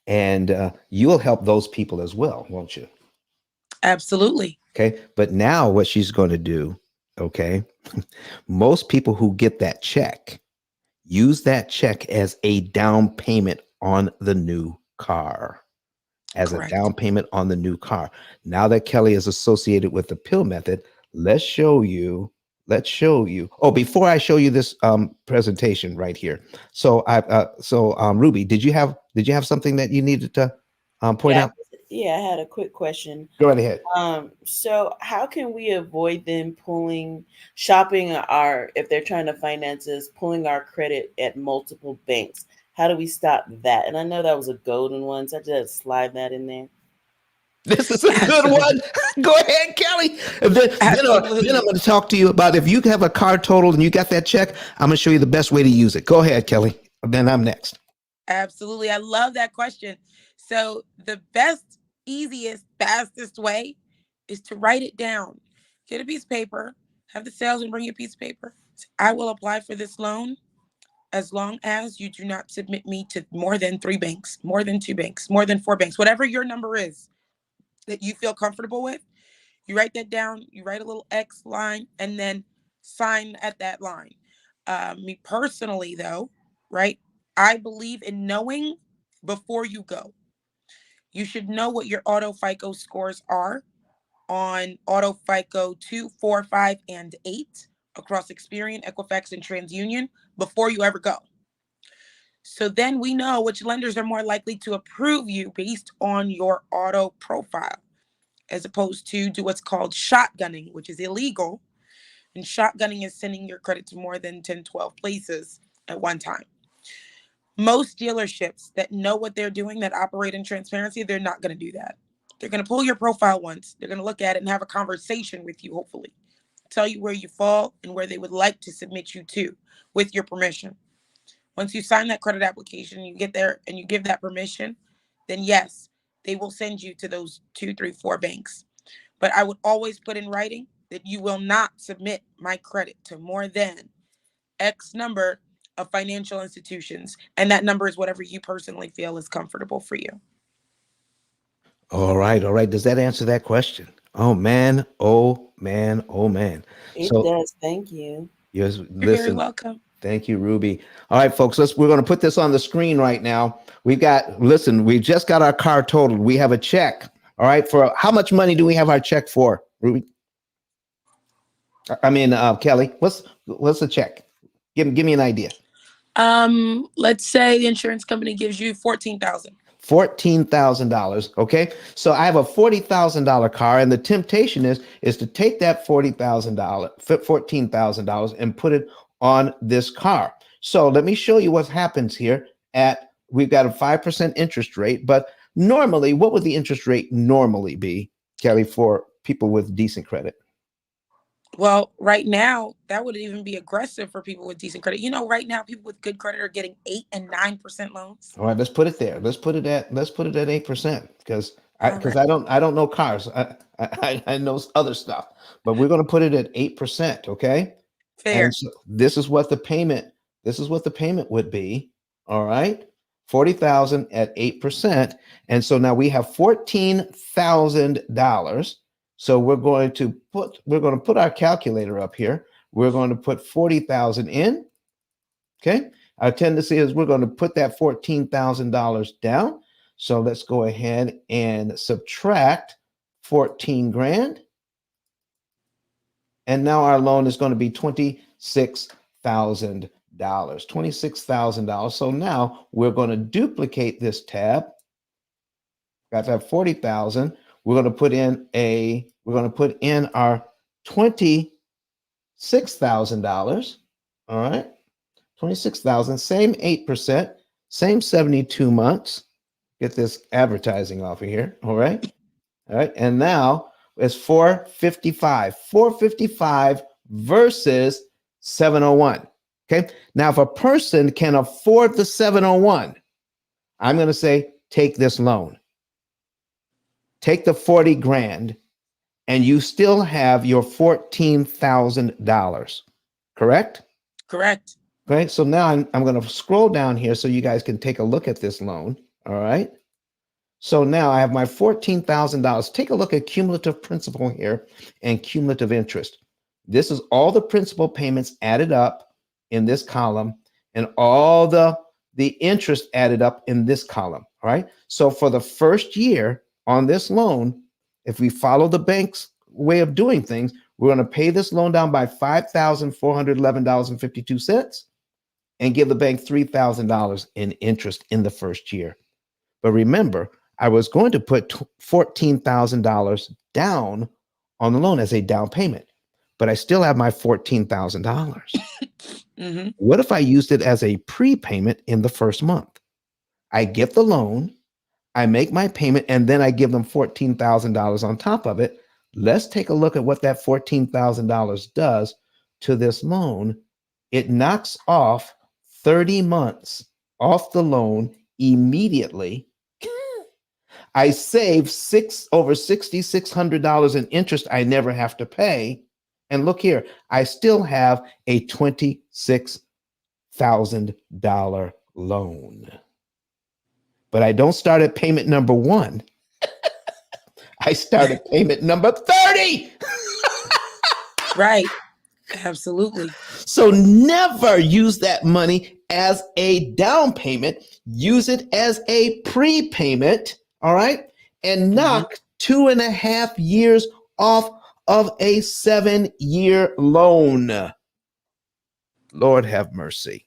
And you'll help those people as well, won't you? absolutely. Okay. But now what she's going to do, okay, most people who get that check use that check as a down payment on the new car. As a Correct. down payment on the new car. Now that Kelly is associated with the P.I.L.L method, let's show you. Let's show you. Oh, before I show you this presentation right here. So Ruby, did you have something that you needed to point Yeah, out? yeah, I had a quick question. Go right ahead. So how can we avoid them shopping our, if they're trying to finance us, pulling our credit at multiple banks? How do we stop that? And I know that was a golden one, so I just slide that in there. This is a good Absolutely. one. Go ahead, Kelly. And then I'm Absolutely. going to talk to you about if you have a car total and you got that check, I'm going to show you the best way to use it. Go ahead, Kelly. Then I'm next. Absolutely. I love that question. So, the best, easiest, fastest way is to write it down. Get a piece of paper, have the salesman bring you a piece of paper. I will apply for this loan as long as you do not submit me to more than 3 banks, more than 2 banks, more than 4 banks, whatever your number is that you feel comfortable with. You write that down, you write a little X line, and then sign at that line. Me personally, though, right? I believe in knowing before you go. You should know what your auto FICO scores are on auto FICO 2, 4, 5, and 8 across Experian, Equifax, and TransUnion before you ever go. So then we know which lenders are more likely to approve you based on your auto profile. as opposed to do what's called shotgunning, which is illegal. And shotgunning is sending your credit to more than 10, 12 places at one time. Most dealerships that know what they're doing, that operate in transparency, they're not going to do that. They're going to pull your profile once. They're going to look at it and have a conversation with you, hopefully. Tell you where you fall and where they would like to submit you to with your permission. Once you sign that credit application, you get there and you give that permission, then yes, they will send you to those 2, 3, 4 banks. But I would always put in writing that you will not submit my credit to more than X number of financial institutions. And that number is whatever you personally feel is comfortable for you. All right. All right. Does that answer that question? Oh, man. Oh, man. Oh, man. It does. Thank you. Yes, You're very listen. welcome. Thank you, Ruby. All right, folks, we're going to put this on the screen right now. We just got our car totaled. We have a check. All right. For how much money do we have our check for, Ruby? Kelly, what's the check? Give me an idea. Let's say the insurance company gives you $14,000. $14,000. Okay. So I have a $40,000 car, and the temptation is to take that $14,000 and put it on this car. So let me show you what happens here. We've got a 5% interest rate, but normally, what would the interest rate normally be, Kelly, for people with decent credit? Well, right now, that would even be aggressive for people with decent credit. Right now, people with good credit are getting 8 and 9% loans. All right, let's put it there. Let's put it at 8% because I All right. don't know cars. I know other stuff, but we're going to put it at 8%. Okay. Fair. And so this is what the payment would be. All right. 40,000 at 8%. And so now we have $14,000. So we're going to put our calculator up here. We're going to put 40,000 in. Okay. Our tendency is we're going to put that $14,000 down. So let's go ahead and subtract 14 grand. And now our loan is going to be $26,000. $26,000. So now we're going to duplicate this tab. Got that 40,000. We're going to put in our $26,000. All right. 26,000, same 8%, same 72 months. Get this advertising off of here. All right. All right. And now it's 455 versus 701. Okay. Now, if a person can afford the 701, I'm going to say, take this loan. Take the 40 grand and you still have your $14,000. Correct? Correct. Okay, so now I'm going to scroll down here so you guys can take a look at this loan. All right. So now I have my $14,000. Take a look at cumulative principal here and cumulative interest. This is all the principal payments added up in this column and all the interest added up in this column. All right. So for the first year on this loan, if we follow the bank's way of doing things, we're going to pay this loan down by $5,411.52 and give the bank $3,000 in interest in the first year. But remember, I was going to put $14,000 down on the loan as a down payment, but I still have my $14,000. Mm-hmm. What if I used it as a prepayment in the first month? I get the loan, I make my payment, and then I give them $14,000 on top of it. Let's take a look at what that $14,000 does to this loan. It knocks off 30 months off the loan immediately. I save over $6,600 in interest I never have to pay. And look here, I still have a $26,000 loan. But I don't start at payment number 1. I start at payment number 30. Right. Absolutely. So never use that money as a down payment. Use it as a prepayment. All right. And knock 2.5 years off of a 7-year loan. Lord have mercy.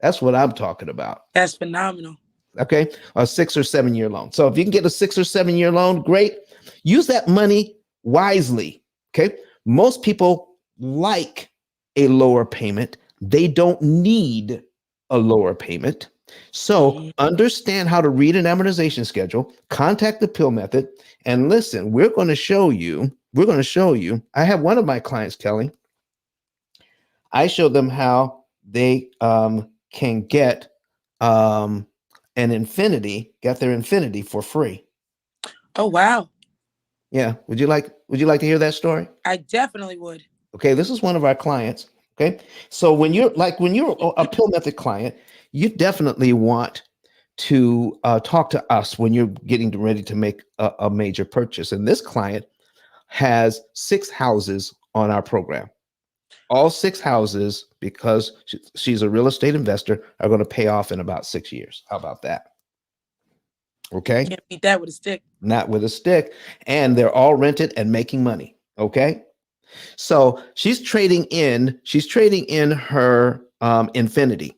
That's what I'm talking about. That's phenomenal. Okay, a 6 or 7 year loan. So if you can get a 6 or 7 year loan, great. Use that money wisely. Okay, most people like a lower payment. They don't need a lower payment. So understand how to read an amortization schedule, contact the P.I.L.L method, and listen, we're going to show you. I have one of my clients, Kelly. I show them how they can get an get their infinity for free. Oh, wow. Yeah. Would you like to hear that story? I definitely would. Okay, this is one of our clients. Okay. So when you're a P.I.L.L method client, you definitely want to talk to us when you're getting ready to make a major purchase. And this client has 6 houses on our program. All 6 houses, because she's a real estate investor, are going to pay off in about 6 years. How about that? Okay. Can't beat that with a stick. Not with a stick. And they're all rented and making money. Okay. So she's trading in her infinity.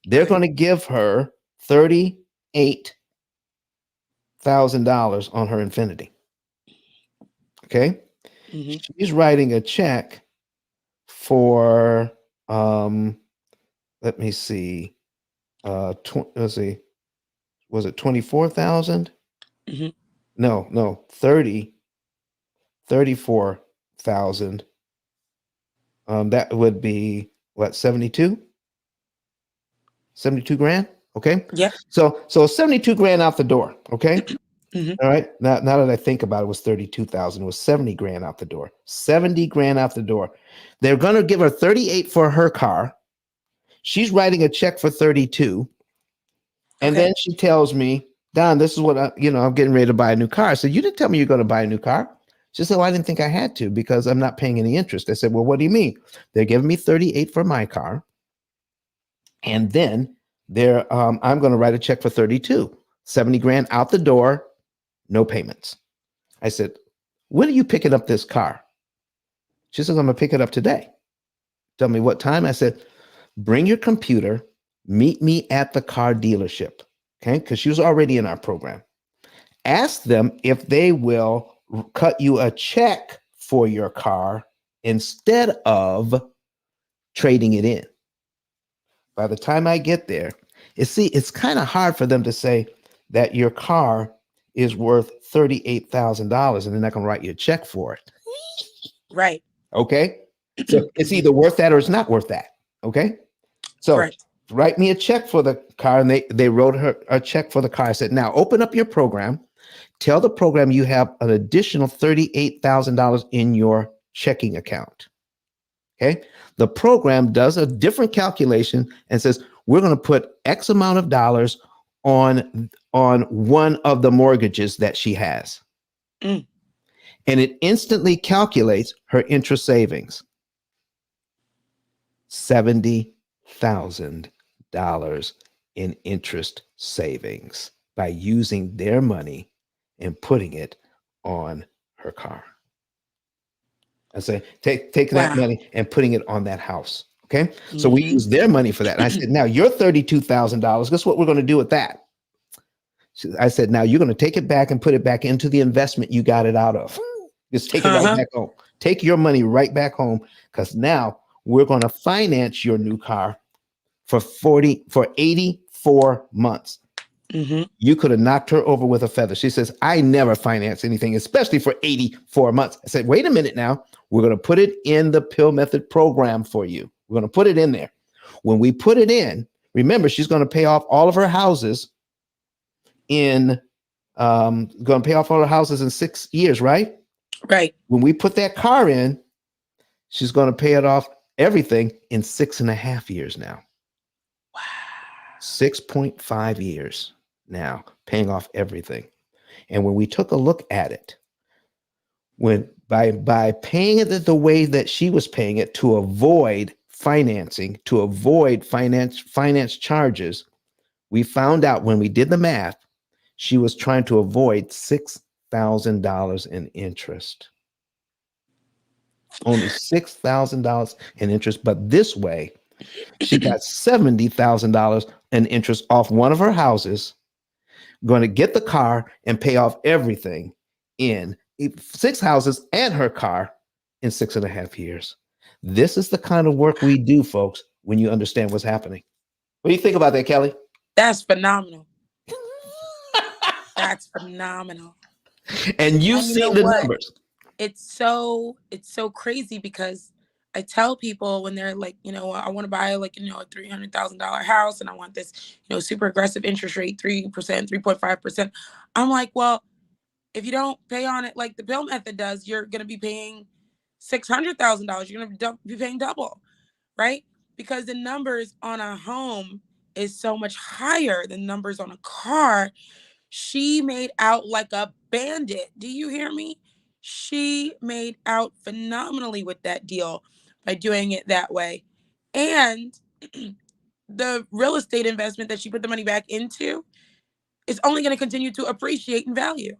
They're going to give her $38,000 on her infinity. Okay. She's writing a check for let me see, let's see, was it 24,000? No, 34,000. That would be what, 72 grand. Okay. Yeah. So 72 grand out the door. Okay. All right. Now that I think about it, was 32,000. It was 70 grand out the door. 70 grand out the door. They're going to give her 38 for her car. She's writing a check for 32. And then she tells me, Don, this is what I'm getting ready to buy a new car. I said, you didn't tell me you're going to buy a new car. She said, well, I didn't think I had to because I'm not paying any interest. I said, well, what do you mean? They're giving me 38 for my car. And then I'm going to write a check for 32, 70 grand out the door, no payments. I said, when are you picking up this car? She says, I'm going to pick it up today. Tell me what time. I said, bring your computer, meet me at the car dealership. Okay. Because she was already in our program. Ask them if they will cut you a check for your car instead of trading it in. By the time I get there, it's kind of hard for them to say that your car is worth $38,000 and they're not going to write you a check for it. Right. Okay. So it's either worth that or it's not worth that. Okay. So write me a check for the car. And they wrote her a check for the car. I said, now open up your program. Tell the program you have an additional $38,000 in your checking account. Okay. The program does a different calculation and says, we're going to put X amount of dollars on one of the mortgages that she has. And it instantly calculates her interest savings. $70,000 in interest savings by using their money and putting it on her car. I say, take that money and putting it on that house. Okay. So we use their money for that. And I said, now your $32,000, guess what we're going to do with that? I said, now you're going to take it back and put it back into the investment you got it out of. Just take it right back home. Take your money right back home, because now we're going to finance your new car for 84 months. You could have knocked her over with a feather. She says, I never finance anything, especially for 84 months. I said, wait a minute now. We're going to put it in the P.I.L.L method program for you. We're going to put it in there. When we put it in, remember, she's going to pay off all of her houses in 6 years, right? Right. When we put that car in, she's going to pay it off everything in 6.5 years now. Wow. 6.5 years now, paying off everything. And when we took a look at it, when by paying it the way that she was paying it to avoid financing, to avoid finance charges, we found out when we did the math, she was trying to avoid $6,000 in interest. Only $6,000 in interest. But this way, She got $70,000 in interest off one of her houses, going to get the car and pay off everything in 6 houses and her car in 6.5 years. This is the kind of work we do, folks, when you understand what's happening. What do you think about that, Kelly? That's phenomenal. That's phenomenal. And you've And you seen know the what? numbers. It's so crazy because I tell people when they're like, I want to buy like, a $300,000 house and I want this, super aggressive interest rate, 3%, 3.5%. I'm like, well, if you don't pay on it like the P.I.L.L method does, you're going to be paying $600,000. You're going to be paying double, right? Because the numbers on a home is so much higher than numbers on a car. She made out like a bandit. Do you hear me? She made out phenomenally with that deal by doing it that way. And the real estate investment that she put the money back into is only going to continue to appreciate in value,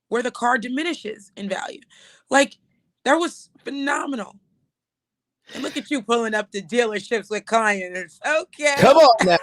where the car diminishes in value. Like, that was phenomenal. And look at you pulling up to dealerships with clients. Okay. Come on now.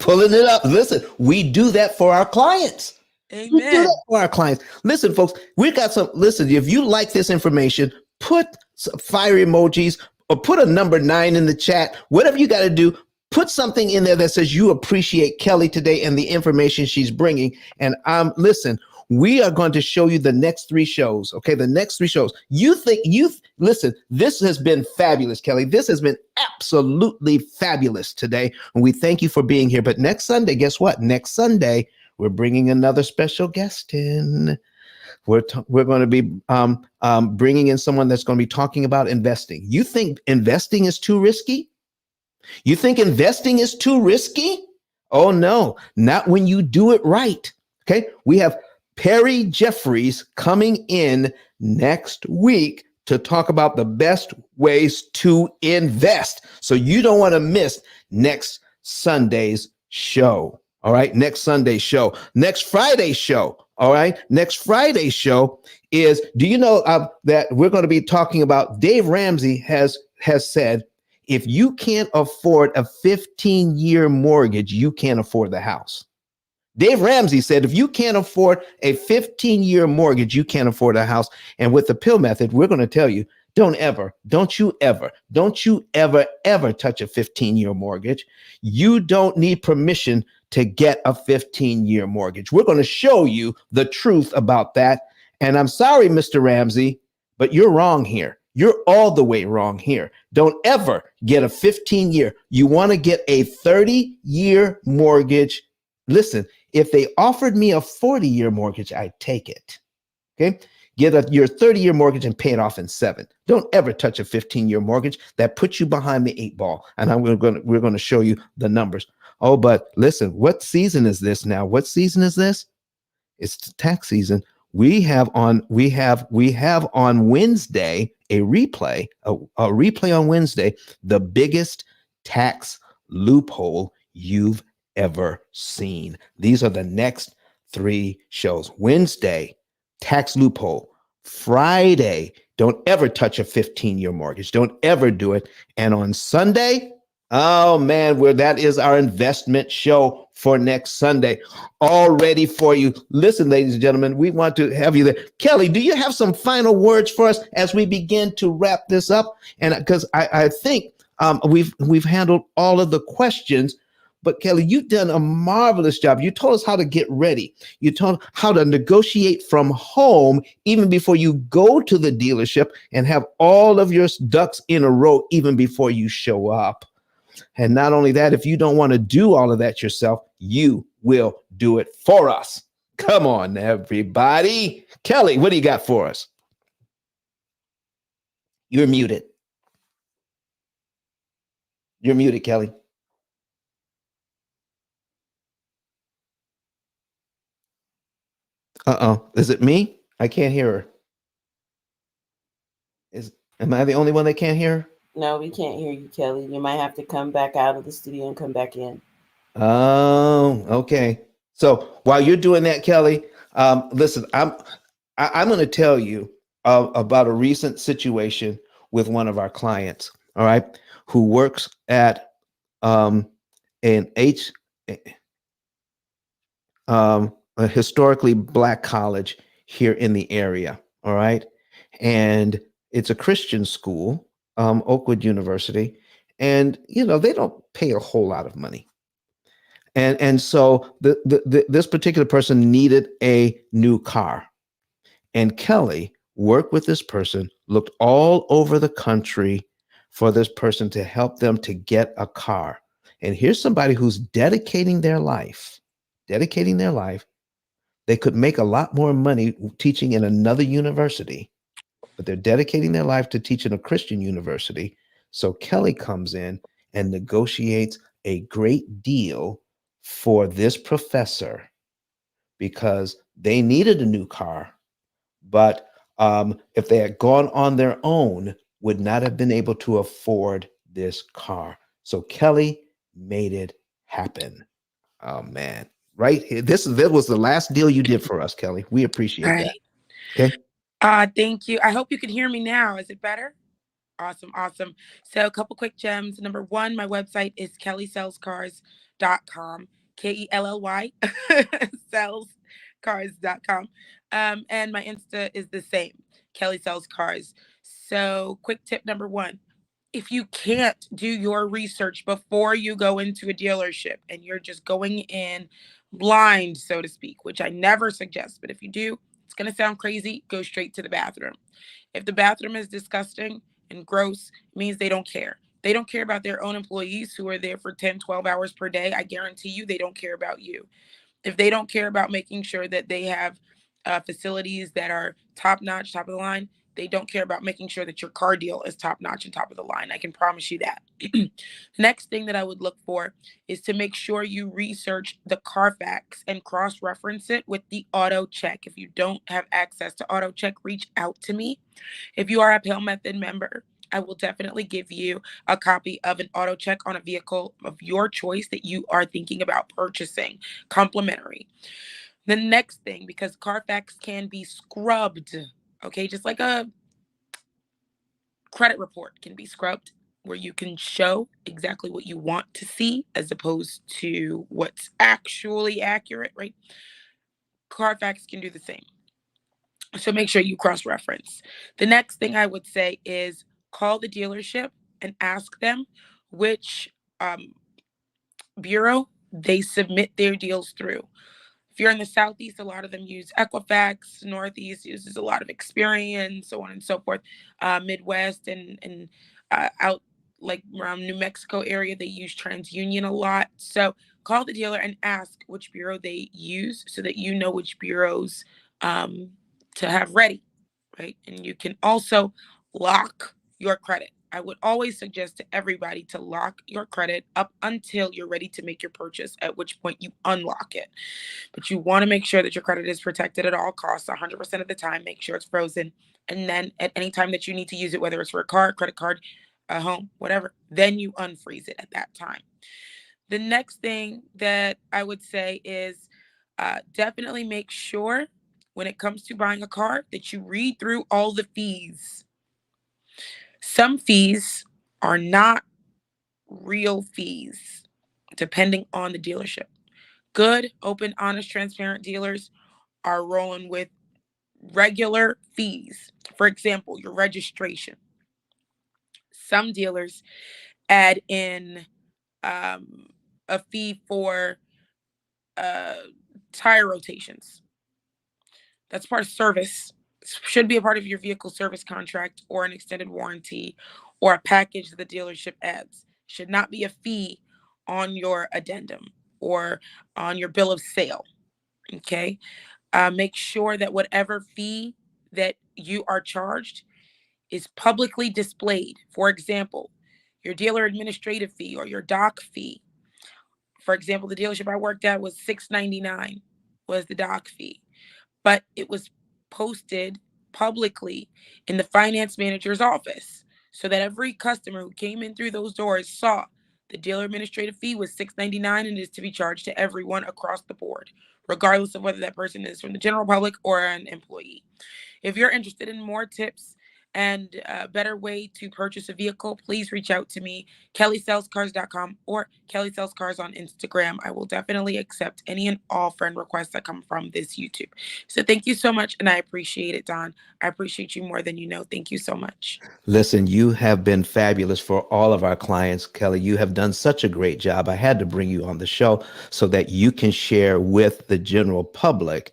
Pulling it up. Listen, we do that for our clients. We do Amen. that for our clients. Listen, folks, we got some. Listen, if you like this information, put some fire emojis or put a number 9 in the chat. Whatever you got to do, put something in there that says you appreciate Kelly today and the information she's bringing. And listen, we are going to show you the next 3 shows. Okay, the next 3 shows. Listen, this has been fabulous, Kelly. This has been absolutely fabulous today. And we thank you for being here. But next Sunday, guess what? Next Sunday, we're bringing another special guest in. We're going to be bringing in someone that's going to be talking about investing. You think investing is too risky? You think investing is too risky? Oh, no, not when you do it right. Okay, we have Perry Jeffries coming in next week to talk about the best ways to invest. So you don't want to miss next Sunday's show. All right, next Sunday's show, next Friday's show. All right, next Friday's show is, do you know that we're going to be talking about, Dave Ramsey has said, if you can't afford a 15-year mortgage, you can't afford the house. Dave Ramsey said, if you can't afford a 15-year mortgage, you can't afford a house. And with the P.I.L.L method, we're going to tell you, don't you ever touch a 15-year mortgage. You don't need permission to get a 15-year mortgage. We're going to show you the truth about that. And I'm sorry, Mr. Ramsey, but you're wrong here. You're all the way wrong here. Don't ever get a 15-year. You want to get a 30-year mortgage. Listen, if they offered me a 40-year mortgage, I'd take it. Okay? Get your 30-year mortgage and pay it off in 7. Don't ever touch a 15-year mortgage. That puts you behind the 8 ball. And we're going to show you the numbers. Oh, but listen, what season is this now? What season is this? It's tax season. We have on Wednesday a replay on Wednesday, the biggest tax loophole you've ever seen. These are the next 3 shows. Wednesday, tax loophole. Friday, don't ever touch a 15-year mortgage. Don't ever do it. And on Sunday, oh man, that is our investment show for next Sunday. All ready for you. Listen, ladies and gentlemen, we want to have you there. Kelly, do you have some final words for us as we begin to wrap this up? And because I think we've handled all of the questions. But Kelly, you've done a marvelous job. You told us how to get ready. You told how to negotiate from home even before you go to the dealership and have all of your ducks in a row even before you show up. And not only that, if you don't want to do all of that yourself, you will do it for us. Come on, everybody. Kelly, what do you got for us? You're muted. You're muted, Kelly. Is it me? I can't hear her. Am I the only one that can't hear her? No, we can't hear you, Kelly. You might have to come back out of the studio and come back in. Oh, okay. So while you're doing that, Kelly, listen, I'm going to tell you about a recent situation with one of our clients. all right, who works at an a historically black college here in the area. All right. And it's a Christian school, Oakwood University. And, they don't pay a whole lot of money. And so this particular person needed a new car. And Kelly worked with this person, looked all over the country for this person to help them to get a car. And here's somebody who's dedicating their life. They could make a lot more money teaching in another university, but they're dedicating their life to teaching a Christian university. So Kelly comes in and negotiates a great deal for this professor because they needed a new car, but if they had gone on their own, would not have been able to afford this car. So Kelly made it happen. Oh man. Right here. That was the last deal you did for us, Kelly. We appreciate that. Right. Okay. Thank you. I hope you can hear me now. Is it better? Awesome, awesome. So a couple quick gems. Number one, my website is kellysellscars.com. Kelly sellscars.com. And my Insta is the same, Kelly Sells Cars. So quick tip number one. If you can't do your research before you go into a dealership and you're just going in blind, so to speak, which I never suggest, but if you do, it's going to sound crazy, go straight to the bathroom. If the bathroom is disgusting and gross, it means they don't care. They don't care about their own employees who are there for 10, 12 hours per day. I guarantee you they don't care about you. If they don't care about making sure that they have facilities that are top notch, top of the line, they don't care about making sure that your car deal is top notch and top of the line. I can promise you that. The next thing that I would look for is to make sure you research the Carfax and cross reference it with the auto check. If you don't have access to auto check, reach out to me. If you are a P.I.L.L Method member, I will definitely give you a copy of an auto check on a vehicle of your choice that you are thinking about purchasing, complimentary. The next thing, because Carfax can be scrubbed, okay, just like a credit report can be scrubbed, where you can show exactly what you want to see as opposed to what's actually accurate, right? Carfax can do the same. So make sure you cross reference. The next thing I would say is call the dealership and ask them which um, bureau they submit their deals through. If you're in the Southeast, a lot of them use Equifax. Northeast uses a lot of Experian, so on and so forth. Midwest and out like around New Mexico area, they use TransUnion a lot. So call the dealer and ask which bureau they use so that you know which bureaus um, to have ready, right? And you can also lock your credit. I would always suggest to everybody to lock your credit up until you're ready to make your purchase, at which point you unlock it. But you want to make sure that your credit is protected at all costs, 100% of the time. Make sure it's frozen. And then at any time that you need to use it, whether it's for a car, credit card, a home, whatever, then you unfreeze it at that time. The next thing that I would say is definitely make sure when it comes to buying a car that you read through all the fees. Some fees are not real fees, depending on the dealership. Good, open, honest, transparent dealers are rolling with regular fees. For example, your registration. Some dealers add in a fee for uh, tire rotations. That's part of service. Should be a part of your vehicle service contract or an extended warranty or a package that the dealership adds. Should not be a fee on your addendum or on your bill of sale. Okay. Make sure that whatever fee that you are charged is publicly displayed. For example, your dealer administrative fee or your doc fee. For example, the dealership I worked at was $6.99 was the doc fee, but it was posted publicly in the finance manager's office so that every customer who came in through those doors saw the dealer administrative fee was $6.99 and is to be charged to everyone across the board, regardless of whether that person is from the general public or an employee. If you're interested in more tips and a better way to purchase a vehicle, please reach out to me, kellysellscars.com or Kelly Sells Cars on Instagram. I will definitely accept any and all friend requests that come from this YouTube. So thank you so much, and I appreciate it, Don. I appreciate you more than you know. Thank you so much. Listen, you have been fabulous for all of our clients, Kelly. You have done such a great job. I had to bring you on the show so that you can share with the general public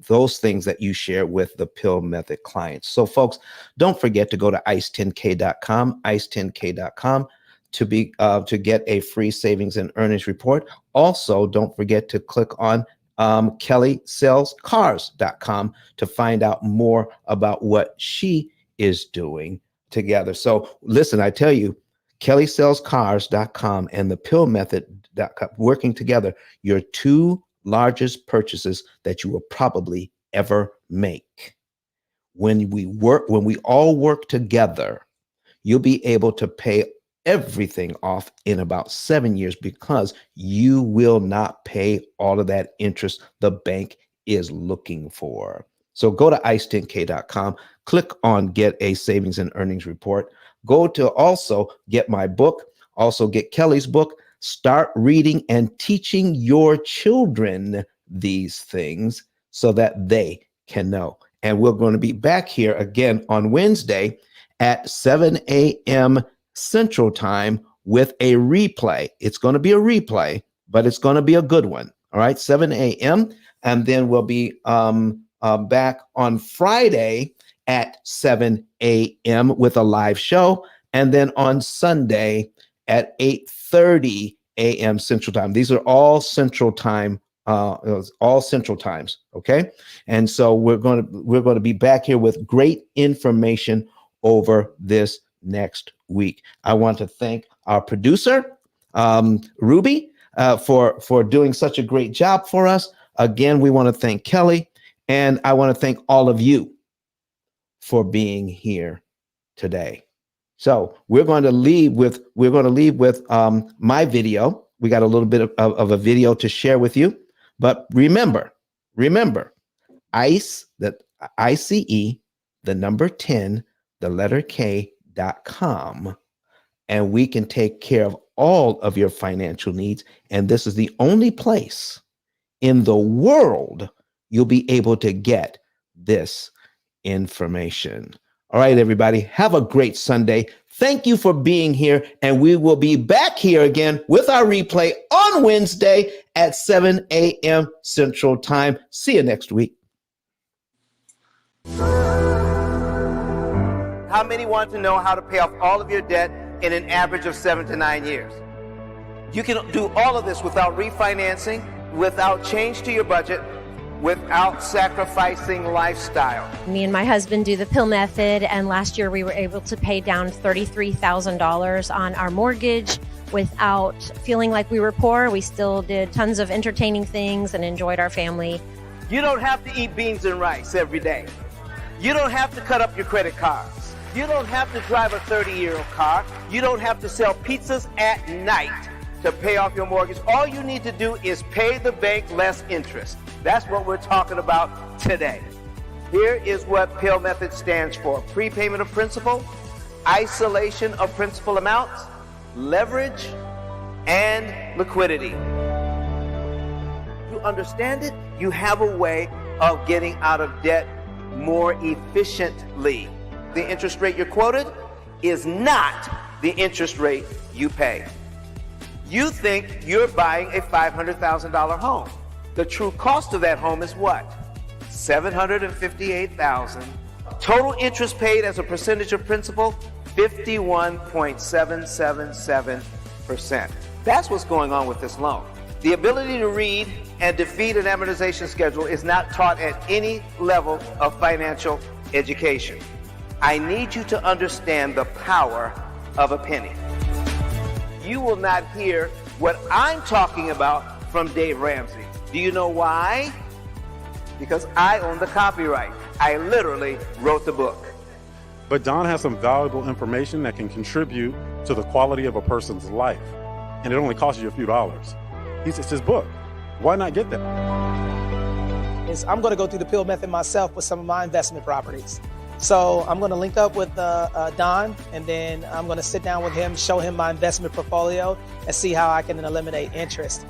those things that you share with the P.I.L.L method clients. So folks, don't forget to go to ice10k.com, ice10k.com to get a free savings and earnings report. Also, don't forget to click on kellysellscars.com to find out more about what she is doing together. So listen, I tell you, kellysellscars.com and the P.I.L.L method.com working together, your two largest purchases that you will probably ever make. When we all work together, you'll be able to pay everything off in about 7 years because you will not pay all of that interest the bank is looking for. So go to ice10k.com, click on get a savings and earnings report. Go to also get my book, also get Kelly's book. Start reading and teaching your children these things so that they can know. And we're going to be back here again on Wednesday at 7 a.m. Central Time with a replay. It's going to be a replay, but it's going to be a good one. All right, 7 a.m. And then we'll be back on Friday at 7 a.m. with a live show. And then on Sunday at 8:30 a.m. Central Time. These are all Central Time, all Central Times. Okay, and so we're going to be back here with great information over this next week. I want to thank our producer, Ruby, for doing such a great job for us. Again, we want to thank Kelly, and I want to thank all of you for being here today. So we're going to leave with my video. We got a little bit of a video to share with you. But remember, ICE, that ICE, the number 10, the letter K.com, and we can take care of all of your financial needs. And this is the only place in the world you'll be able to get this information. All right, everybody, have a great Sunday. Thank you for being here, and we will be back here again with our replay on Wednesday at 7 a.m. Central Time. See you next week. How many want to know how to pay off all of your debt in an average of 7 to 9 years? You can do all of this without refinancing, without change to your budget, without sacrificing lifestyle. Me and my husband do the P.I.L.L method, and last year we were able to pay down $33,000 on our mortgage without feeling like we were poor. We still did tons of entertaining things and enjoyed our family. You don't have to eat beans and rice every day. You don't have to cut up your credit cards. You don't have to drive a 30-year-old car. You don't have to sell pizzas at night to pay off your mortgage. All you need to do is pay the bank less interest. That's what we're talking about today. Here is what P.I.L.L method stands for: prepayment of principal, isolation of principal amounts, leverage, and liquidity. You understand it? You have a way of getting out of debt more efficiently. The interest rate you're quoted is not the interest rate you pay. You think you're buying a $500,000 home. The true cost of that home is what? $758,000. Total interest paid as a percentage of principal, 51.777%. That's what's going on with this loan. The ability to read and defeat an amortization schedule is not taught at any level of financial education. I need you to understand the power of a penny. You will not hear what I'm talking about from Dave Ramsey. Do you know why? Because I own the copyright. I literally wrote the book. But Don has some valuable information that can contribute to the quality of a person's life. And it only costs you a few dollars. It's his book. Why not get that? I'm going to go through the P.I.L.L method myself with some of my investment properties. So I'm going to link up with Don, and then I'm going to sit down with him, show him my investment portfolio, and see how I can eliminate interest.